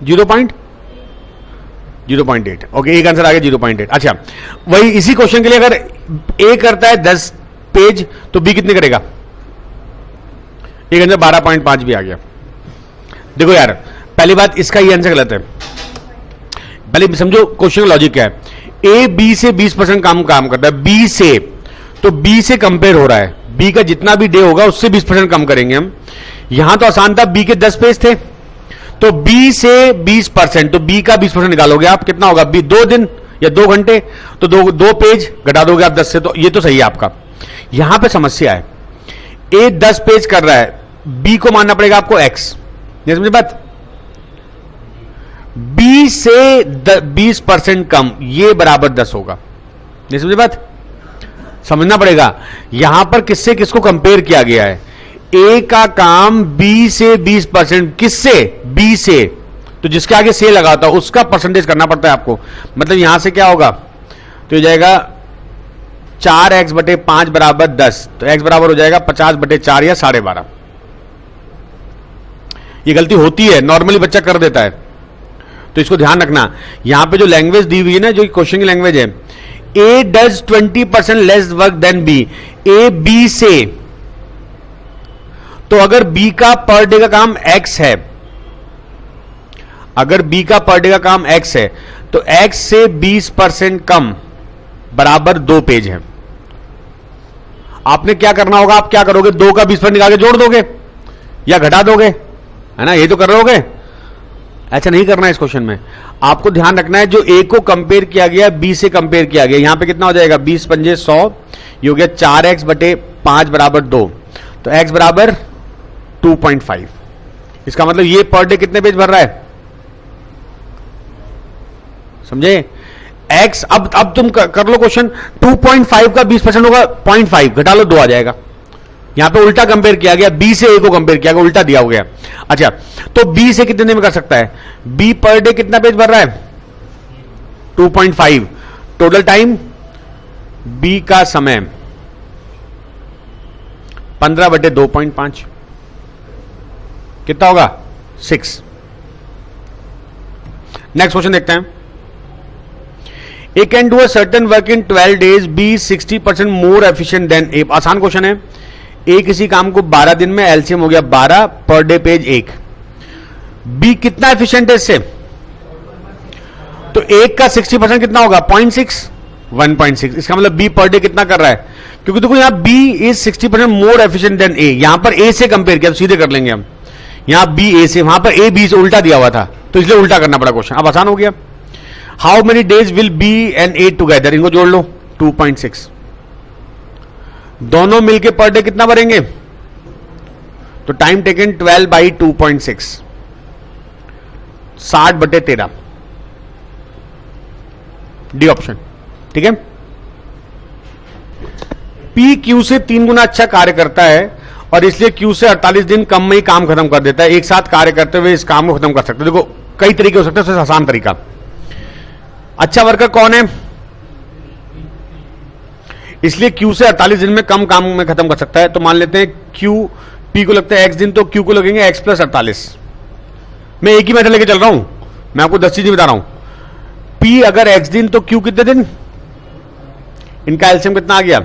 0.8। ओके, एक आंसर आ गया 0.8। अच्छा, वही इसी क्वेश्चन के लिए अगर ए करता है 10 पेज, तो बी कितने करेगा? एक आंसर 12.5 भी आ गया। देखो यार, पहली बात, इसका ये आंसर गलत है। पहले समझो क्वेश्चन का लॉजिक क्या है। ए बी से 20% काम करता है, बी से, तो बी से कंपेयर हो रहा है, बी का जितना भी डे होगा उससे 20% कम करेंगे हम। यहां तो आसान था, बी के 10 पेज थे, तो बी से 20%, तो बी का 20% निकालोगे आप, कितना होगा? बी 2 दिन या 2 घंटे, तो 2 पेज घटा दोगे आप 10 से, तो ये तो सही है आपका। यहां पे समस्या है, ए 10 पेज कर रहा है, बी को मानना पड़ेगा आपको एक्स, ये समझे बात? बी से 20% कम, ये बराबर 10 होगा, ये समझे बात? समझना पड़ेगा यहां पर किससे किसको कंपेयर किया गया है। ए का काम बी से 20%, किससे? बी से, तो जिसके आगे से लगाता है उसका परसेंटेज करना पड़ता है आपको। मतलब यहां से क्या होगा, तो हो जाएगा 4x/5 बराबर 10, तो x बराबर हो जाएगा 50/4 या 12.5। ये गलती होती है, नॉर्मली बच्चा कर देता है, तो इसको ध्यान रखना। यहां पे जो लैंग्वेज दी हुई है ना, जो क्वेश्चन की लैंग्वेज है, A does 20% less work than B, A B से, तो अगर बी का पर डे का काम एक्स है, अगर बी का पर डे का काम एक्स है, तो एक्स से 20% कम बराबर 2 पेज है। आपने क्या करना होगा, आप क्या करोगे? 2 का 20% निकाल के जोड़ दोगे या घटा दोगे, है ना, ये तो कर रहे होगे। ऐसा नहीं करना है इस क्वेश्चन में, आपको ध्यान रखना है जो ए को कंपेयर किया गया, बी से कंपेयर किया गया, यहां पे कितना हो जाएगा? 20 पंजे 100, ये हो गया 4x/5 बराबर 2, तो x बराबर 2.5। इसका मतलब ये पर डे कितने पेज भर रहा है, समझे? x, अब तुम कर लो क्वेश्चन, 2.5 का 20% होगा 0.5, घटा लो 2 आ जाएगा। यहां पे उल्टा कंपेयर किया गया, बी से ए को कंपेयर किया गया, उल्टा दिया हो गया। अच्छा, तो बी से कितने दिन में कर सकता है? बी पर डे कितना पेज भर रहा है? 2.5। टोटल टाइम, बी का समय 15/2.5, कितना होगा? 6। नेक्स्ट क्वेश्चन देखते हैं। A can do a certain work in 12 days, B 60% more efficient than A. आसान क्वेश्चन है। ए किसी काम को 12 दिन में, एलसीएम हो गया 12, पर डे पेज 1। बी कितना एफिशिएंट है इससे? तो 1 का 60% कितना होगा? 0.6, 1.6। इसका मतलब बी पर डे कितना कर रहा है? क्योंकि देखो यहां B is 60% more efficient than A, यहां पर ए से कंपेयर किया, तो सीधे कर लेंगे हम। यहां बी ए से, वहां पर ए बी से उल्टा दिया हुआ था, तो इसलिए उल्टा करना पड़ा क्वेश्चन। अब आसान हो गया। How many days will be and A together, इनको जोड़ लो, 2.6। दोनों मिलके पर डे कितना भरेंगे? तो टाइम टेकन 12/2.6, 60/13, डी ऑप्शन, ठीक है। पी क्यू से 3 गुना अच्छा कार्य करता है और इसलिए क्यू से 48 दिन कम में ही काम खत्म कर देता है। एक साथ कार्य करते हुए इस काम को खत्म कर सकते हैं। देखो कई तरीके हो सकते हैं, सबसे आसान तरीका, अच्छा वर्कर कौन है, इसलिए क्यू से 48 दिन में कम काम में खत्म कर सकता है। तो मान लेते हैं क्यू, पी को लगता है x दिन, तो क्यू को लगेंगे x + 48। मैं एक ही मेथड लेके चल रहा हूं, मैं आपको 10 चीजें बता रहा हूं। P अगर x दिन तो Q कितने दिन, इनका एलसीएम कितना आ गया,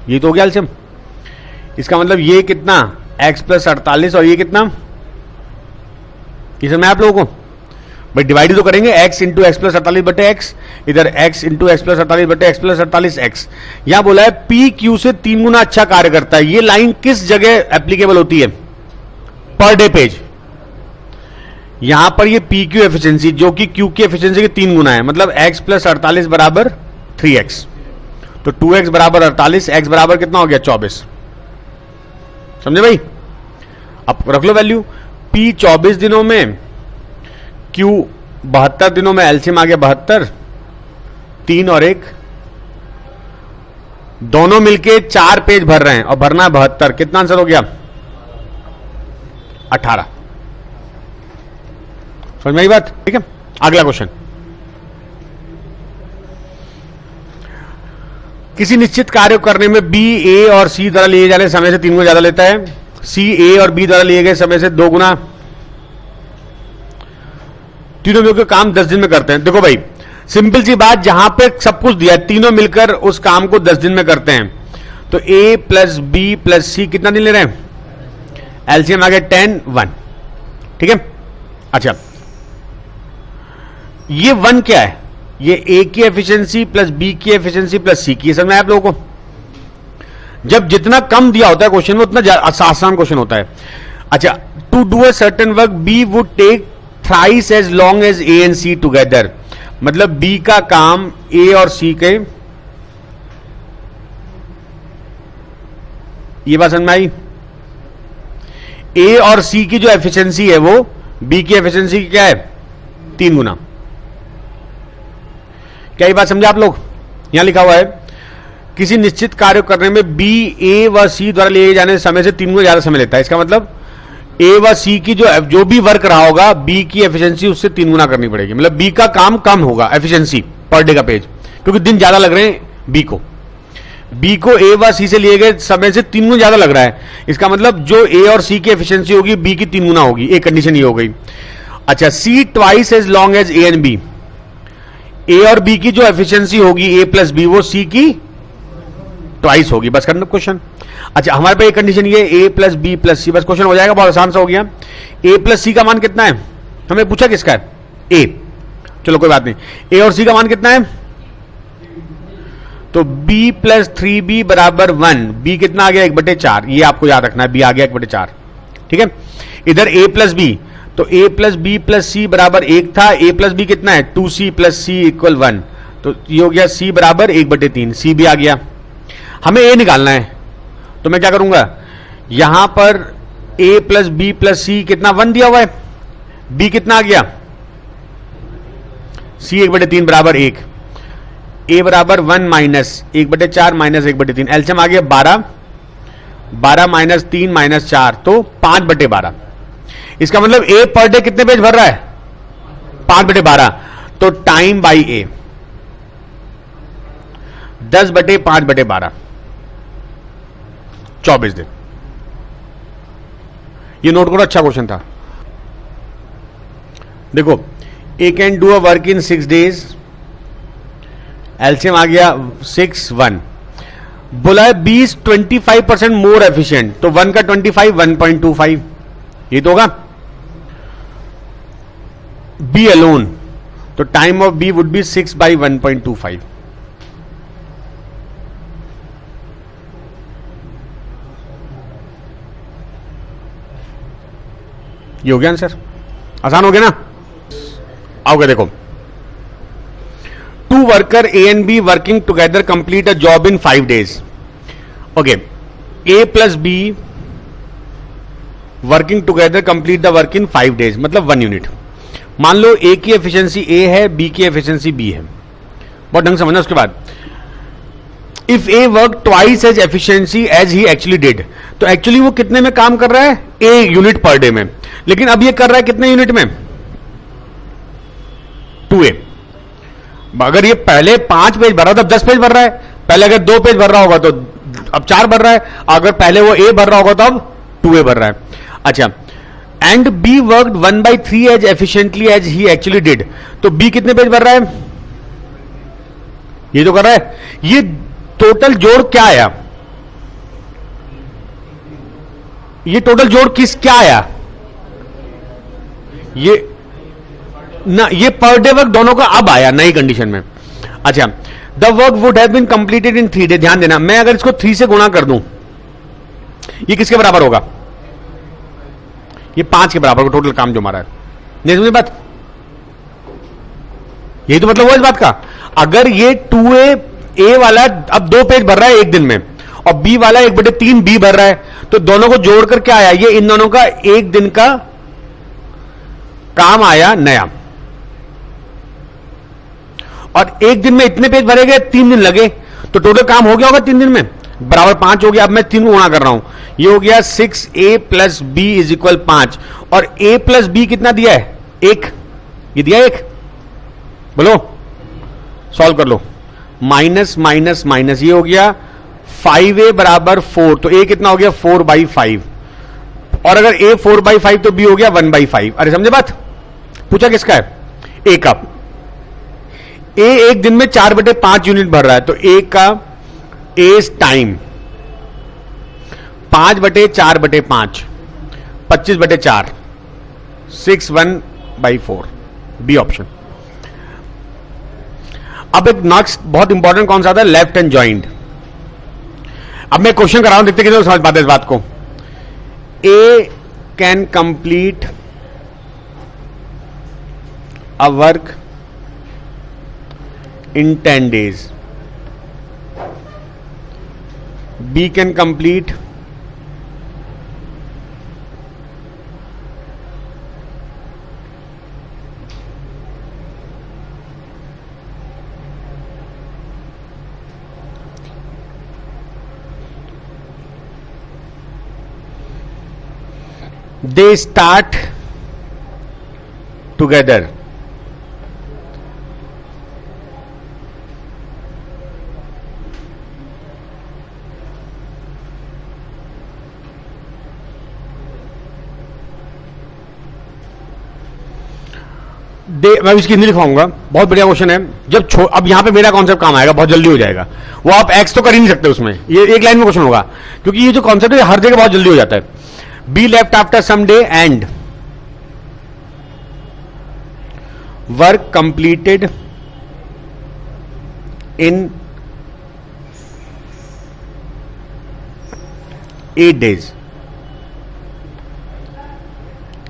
ये तो हो गया एलसीएम। इसका मतलब ये कितना x प्लस 48 और ये कितना, ये समझ में आप लोगों को, भाई डिवाइड तो करेंगे x इंटू एक्स प्लस 48 बटे एक्स, इधर x इंटू एक्स प्लस 48 बटे एक्स प्लस 48 x। यहां बोला है P Q से 3 गुना अच्छा कार्य करता है। ये लाइन किस जगह एप्लीकेबल होती है, पर डे पेज। यहां पर ये P Q एफिशिएंसी जो कि Q की एफिशिएंसी के 3 गुना है, मतलब x प्लस 48 बराबर 3x, तो 2x बराबर 48, x बराबर कितना हो गया 24। समझे भाई, अब रख लो वैल्यू, P 24 दिनों में, Q 72 दिनों में, एलसीएम आ गया 72, 3 और 1, दोनों मिलके 4 पेज भर रहे हैं और भरना है 72। कितना आंसर हो गया 18। समझ में आई बात, ठीक है। अगला क्वेश्चन, किसी निश्चित कार्य करने में B A और C द्वारा लिए जाने समय से 3 गुना ज्यादा लेता है, C A और B द्वारा लिए गए समय से 2 गुना, तीनों मिलकर काम 10 दिन में करते हैं। देखो भाई सिंपल सी बात, जहां पे सब कुछ दिया है, तीनों मिलकर उस काम को 10 दिन में करते हैं, तो A plus B plus C कितना दिन ले रहे हैं, एलसीएम आ गया 10 1, ठीक है। अच्छा ये 1 क्या है, ये A की एफिशिएंसी प्लस B की एफिशिएंसी प्लस C की, समझ में आप लोगों को। जब जितना कम दिया होता है क्वेश्चन में उतना आसान क्वेश्चन होता है। अच्छा, to do a certain work B would take thrice as long as A and C together, मतलब B का काम A और C के, ये बात समझ में आई। A और C की जो एफिशिएंसी है वो B की एफिशिएंसी क्या है 3 गुना। क्या ये बात समझे आप लोग, यहां लिखा हुआ है किसी निश्चित कार्य करने में B A व C द्वारा लिए जाने समय से 3 गुना ज्यादा समय लेता है। इसका मतलब A व C की जो भी वर्क रहा होगा B की एफिशिएंसी उससे 3 गुना करनी पड़ेगी, मतलब B का काम कम होगा एफिशिएंसी पर डे का पेज, क्योंकि दिन ज्यादा लग रहे हैं B को A व C से लिए गए समय से 3 गुना ज्यादा लग रहा है। इसका मतलब जो A और C की एफिशिएंसी होगी B की 3 गुना होगी, एक कंडीशन ये हो गई। अच्छा, C twice as long as A and B, A और B की जो एफिशिएंसी होगी A प्लस B वो C की ट्वाइस होगी, बस करना क्वेश्चन। अच्छा, हमारे पे एक कंडीशन ये A plus B plus C, बस क्वेश्चन हो जाएगा, बहुत आसान सा हो गया। A प्लस C का मान कितना है, हमें पूछा किसका है A, चलो कोई बात नहीं। A और C का मान कितना है, तो B प्लस 3B बराबर 1, B कितना आ गया 1/4, ये आपको याद रखना है, B आ गया 1/4, ठीक है। इधर A प्लस B, तो A plus B plus C बराबर 1 था, A प्लस B कितना है 2C प्लस C इक्वल 1, तो ये हो गया C बराबर 1/3, C भी आ गया। हमें A निकालना है, तो मैं क्या करूंगा, यहां पर A plus B plus C कितना 1 दिया हुआ है, B कितना आ गया C 1/3 बराबर 1, A बराबर 1 माइनस 1/4 माइनस 1/3, एलसीएम आ गया 12, 12 माइनस 3 माइनस 4, तो 5/12। इसका मतलब A पर डे कितने पेज भर रहा है 5/12, तो टाइम बाई A 10/5/12, 24 दिन। ये नोट करो, अच्छा क्वेश्चन था। देखो A can do a work in 6 days, LCM आ गया 6 1, बोला है 25% मोर एफिशिएंट, तो 1 का 25 1.25, ये तो होगा। B अलोन, तो time of B would be 6/1.25। ये हो गया आंसर, आसान हो गया ना। आओगे देखो, 2 worker A and B working together complete a job in 5 days। Okay, A plus B working together complete the work in 5 days, मतलब 1 यूनिट। मान लो A की एफिशिएंसी A है, B की एफिशिएंसी B है, बहुत ढंग से समझना। उसके बाद if A work twice as efficiency as he actually did, तो एक्चुअली वो कितने में काम कर रहा है A यूनिट पर डे में, लेकिन अब ये कर रहा है कितने यूनिट में 2A। अगर ये पहले 5 पेज भर रहा था, अब 10 पेज भर रहा है, पहले अगर 2 पेज भर रहा होगा तो अब 4 भर रहा है, अगर पहले वो A भर रहा होगा तो अब 2A भर रहा है। अच्छा, and B worked 1/3 as efficiently as he actually did. तो बी कितने पेज भर रहा है? ये तो कर रहा है। ये टोटल जोड़ क्या आया? ये टोटल जोड़ क्या आया? ये पर डे वर्क दोनों का अब आया नई कंडीशन में। अच्छा, the work would have been completed in 3 days। ध्यान देना, मैं अगर इसको 3 से गुणा कर दूं, ये किसके बराबर होगा? ये 5 के बराबर टोटल काम जो हमारा है। नहीं समझे बात? यही तो मतलब हुआ इस बात का। अगर ये 2A वाला अब 2 पेज भर रहा है एक दिन में, और बी वाला 1/3 बी भर रहा है, तो दोनों को जोड़कर क्या आया? ये इन दोनों का एक दिन का काम आया नया। और एक दिन में इतने पेज भरे गए, 3 दिन लगे, तो टोटल काम हो गया होगा 3 दिन में, बराबर 5 हो गया। अब मैं 3 को गुणा कर रहा हूं, ये हो गया 6A + B = 5। और A + B कितना दिया है? 1। ये दिया 1। बोलो, सॉल्व कर लो। माइनस माइनस माइनस, ये हो गया 5A = 4। तो A कितना हो गया? 4/5। और अगर A 4/5 तो B हो गया 1/5। अरे समझे बात? पूछा किसका है? A का। A एक दिन में 4/5 यूनिट भर रहा है, तो A का A's टाइम 5/4/5 25/4 6/1/4 बी ऑप्शन। अब एक नेक्स्ट बहुत इंपॉर्टेंट कौन सा था? Left and joint. अब मैं क्वेश्चन कर रहा हूं, देखते कितने समझ पाते इस बात को। A can complete a work in 10 days. B can complete they start together. मैं इसकी हिंदी लिखवाऊंगा, बहुत बढ़िया क्वेश्चन है। जब अब यहां पे मेरा कॉन्सेप्ट काम आएगा, बहुत जल्दी हो जाएगा। वो आप एक्स तो कर ही नहीं सकते उसमें, ये एक लाइन में क्वेश्चन होगा, क्योंकि ये जो कॉन्सेप्ट है हर जगह बहुत जल्दी हो जाता है। B left after some day and work completed in 8 days।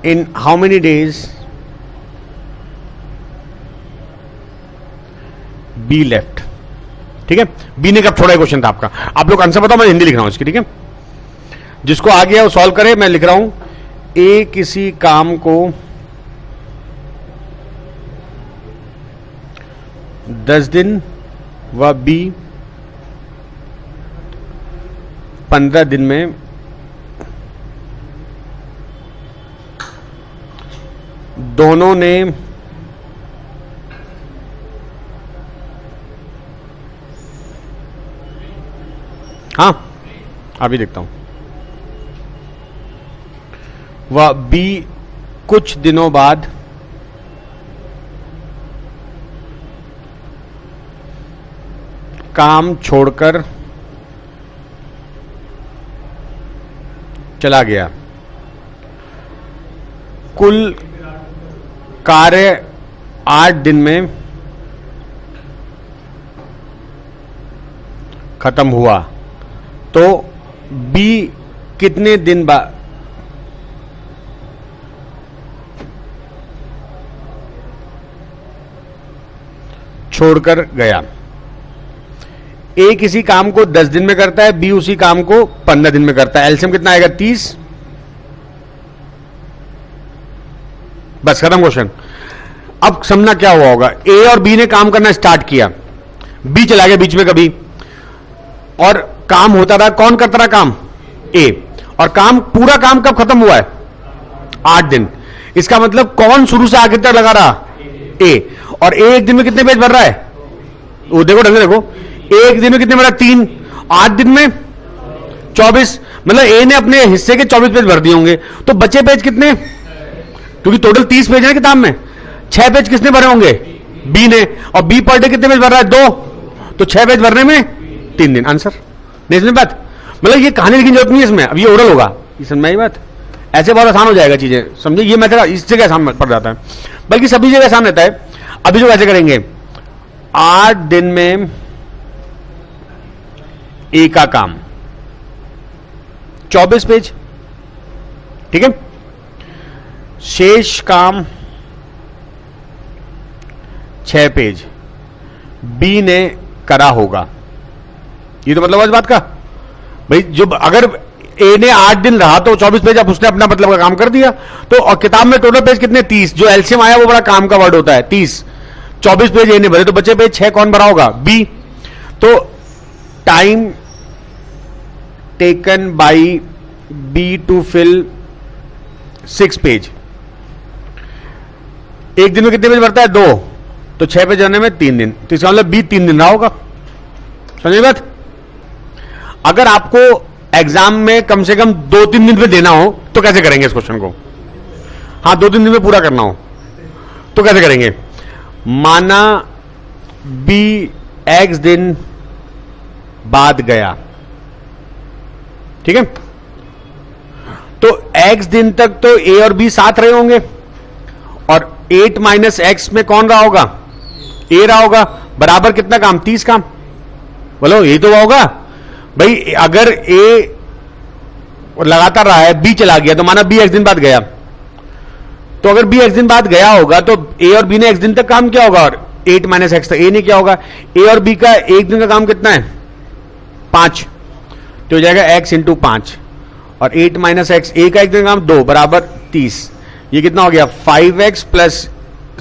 In how many days B left. ठीक है, बी ने कब छोड़ा क्वेश्चन था आपका। आप लोग आंसर बताओ, मैं हिंदी लिख रहा हूं इसकी। ठीक है, जिसको आ गया वो सॉल्व करे। मैं लिख रहा हूं, ए किसी काम को 10 दिन व बी 15 दिन में दोनों ने हाँ अभी देखता हूं, वह बी कुछ दिनों बाद काम छोड़कर चला गया। कुल कार्य 8 दिन में खत्म हुआ, तो बी कितने दिन बाद छोड़कर गया। ए किसी काम को 10 दिन में करता है, बी उसी काम को 15 दिन में करता है। एलसीएम कितना आएगा? 30। बस खत्म क्वेश्चन। अब समझना क्या हुआ होगा, ए और बी ने काम करना स्टार्ट किया, बी चला गया बीच में कभी, और काम होता रहा। कौन करता रहा काम? ए। और काम पूरा काम कब खत्म हुआ है? 8 दिन। इसका मतलब कौन शुरू से आखिर तक लगा रहा? ए। और ए एक दिन में कितने पेज भर रहा है? वो देखो ढंग से देखो, एक दिन में कितने भरा? 3। 8 दिन में 24, मतलब ए ने अपने हिस्से के 24 पेज भर दिए होंगे, तो बचे पेज कितने? क्योंकि टोटल 30 पेज है किताब में, 6 पेज किसने भरे होंगे, बी ने, और बी पर डे कितने पेज भर रहा है, 2, तो 6 पेज भरने में 3 दिन। आंसर नहीं समझ बात, मतलब ये कहानी लिखने की जरूरत नहीं है इसमें, अब ये ओरल होगा, ये समझ में आई बात, ऐसे बहुत आसान हो जाएगा चीजें, समझे, ये मेथड इससे क्या आसान पड़ जाता है, बल्कि सभी जगह आसान रहता है। अभी जो कैसे करेंगे, 8 दिन में ए का काम 24 पेज, ठीक है, शेष काम 6 पेज बी ने करा होगा। ये तो मतलब इस बात का भाई, जो अगर ए ने 8 दिन रहा तो 24 पेज, अब उसने अपना मतलब का काम कर दिया, तो और किताब में टोटल पेज कितने, 30, जो एलसीएम आया वो बड़ा काम का वर्ड होता है 30, 24 पेज ए ने भरे, तो बचे पेज 6 कौन भरा होगा, बी। तो time taken by B to fill 6 page, एक दिन में कितने पेज भरता है, 2, तो 6 पेज भरने में 3 दिन, तो इसका मतलब बी 3 दिन रहा होगा, समझिए बात। अगर आपको एग्जाम में कम से कम 2-3 दिन में देना हो तो कैसे करेंगे इस क्वेश्चन को, हाँ 2-3 दिन में पूरा करना हो तो कैसे करेंगे, माना बी एक्स दिन बाद गया, ठीक है, तो एक्स दिन तक तो ए और बी साथ रहे होंगे, और 8 माइनस एक्स में कौन रहा होगा, ए रहा होगा, बराबर कितना काम, 30 काम, बोलो यही तो होगा भाई। अगर ए लगातार रहा है, बी चला गया, तो माना बी एक्स दिन बाद गया, तो अगर बी एक्स दिन बाद गया होगा तो ए और बी ने एक्स दिन तक काम किया होगा, और 8 माइनस एक्स तक ए ने किया होगा, ए और बी का एक दिन का काम कितना है, 5, तो हो जाएगा x इंटू 5, और 8 माइनस एक्स, ए का एक दिन का काम 2 बराबर 30, ये कितना हो गया 5x प्लस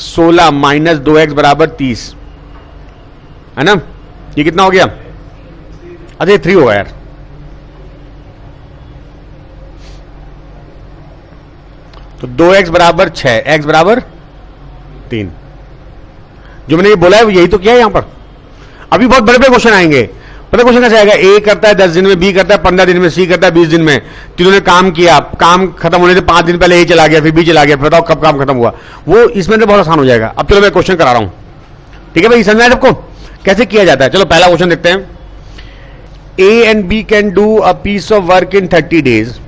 16 माइनस 2x बराबर 30, है ना, ये कितना हो गया, अच्छा 3 होगा यार, तो 2x बराबर 6, x बराबर 3, जो मैंने ये बोला है यही तो किया है यहां पर। अभी बहुत बड़े बड़े क्वेश्चन आएंगे, पता क्वेश्चन कैसे आएगा, ए करता है 10 दिन में, बी करता है 15 दिन में, सी करता है 20 दिन में, तीनों ने काम किया, काम खत्म होने से 5 दिन पहले ए चला गया, फिर बी चला गया, बताओ कब काम खत्म हुआ, वो इसमें तो बहुत आसान हो जाएगा। अब चलो मैं क्वेश्चन करा रहा हूं, ठीक है भाई, समझ में आया सबको कैसे किया जाता है। चलो पहला क्वेश्चन देखते हैं, A and B can do a piece of work in 30 days,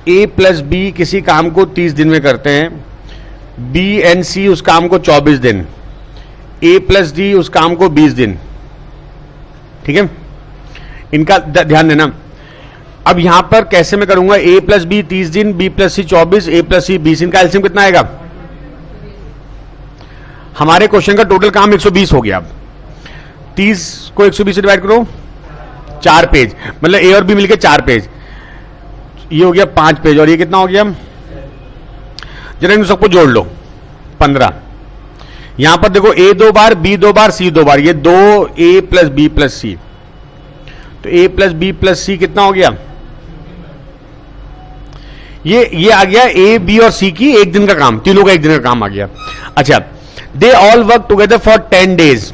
A plus B किसी काम को 30 दिन में करते हैं, बी एंड सी उस काम को 24 दिन, ए प्लस डी उस काम को 20 दिन, ठीक है, इनका ध्यान देना। अब यहां पर कैसे मैं करूंगा, ए प्लस बी 30 दिन, बी प्लस सी 24, ए प्लस सी 20, इनका एलसीएम कितना आएगा, हमारे क्वेश्चन का टोटल काम 120 हो गया। अब 30 को 120 से डिवाइड करो, 4 पेज, मतलब ए और बी मिलके 4 पेज, ये हो गया 5 पेज, और ये कितना हो गया, जरा इन सबको जोड़ लो 15, यहां पर देखो ए 2 बार, बी 2 बार, सी 2 बार, ये 2 ए प्लस बी प्लस सी, तो ए प्लस बी प्लस सी कितना हो गया, ये आ गया ए बी और सी की एक दिन का काम, तीनों का एक दिन का काम आ गया। अच्छा, they all work together for 10 days,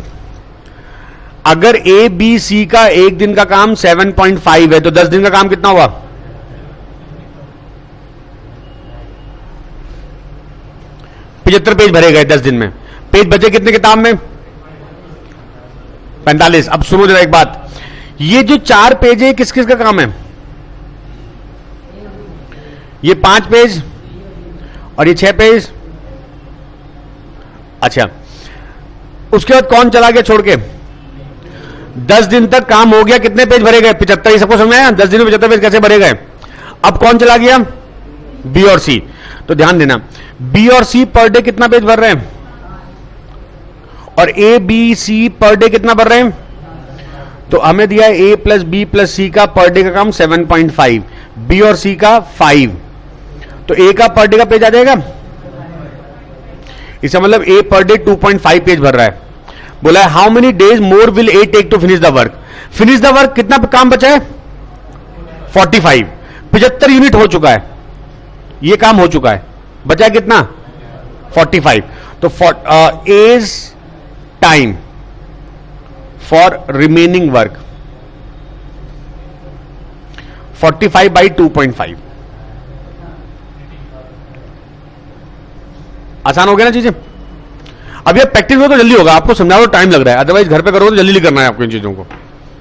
अगर ए बी सी का एक दिन का काम 7.5 है तो 10 दिन का काम कितना हुआ, 75 पेज भरे गए 10 दिन में, पेज बचे कितने किताब में, 45। अब सुनो जरा एक बात, ये जो 4 पेज है किस किस का काम है, ये 5 पेज और ये 6 पेज। अच्छा, उसके बाद कौन चला गया छोड़ के, 10 दिन तक काम हो गया, कितने पेज भरे गए, 75, सबको समझ में आया, 10 दिन में 75 पेज कैसे भरे गए। अब कौन चला गया, बी और सी, तो ध्यान देना बी और सी पर डे कितना पेज भर रहे हैं, और A B C per day कितना भर रहे हैं, तो हमें दिया है ए प्लस बी प्लस सी का पर डे का काम 7.5, बी और सी का 5, तो ए का पर डे का पेज आ जाएगा, इसका मतलब ए पर डे 2.5 पेज भर रहा है। बोला है how many days more will A take to finish the work, finish the work कितना काम बचा है 45, 75 यूनिट हो चुका है, ये काम हो चुका है, बचा कितना 45, तो as time for remaining work 45 by 2.5, आसान हो गया ना चीजें। अब ये प्रैक्टिस हो तो जल्दी होगा, आपको समझाओ तो टाइम लग रहा है, अदरवाइज घर पे करोगे तो जल्दी करना है आपको इन चीजों को।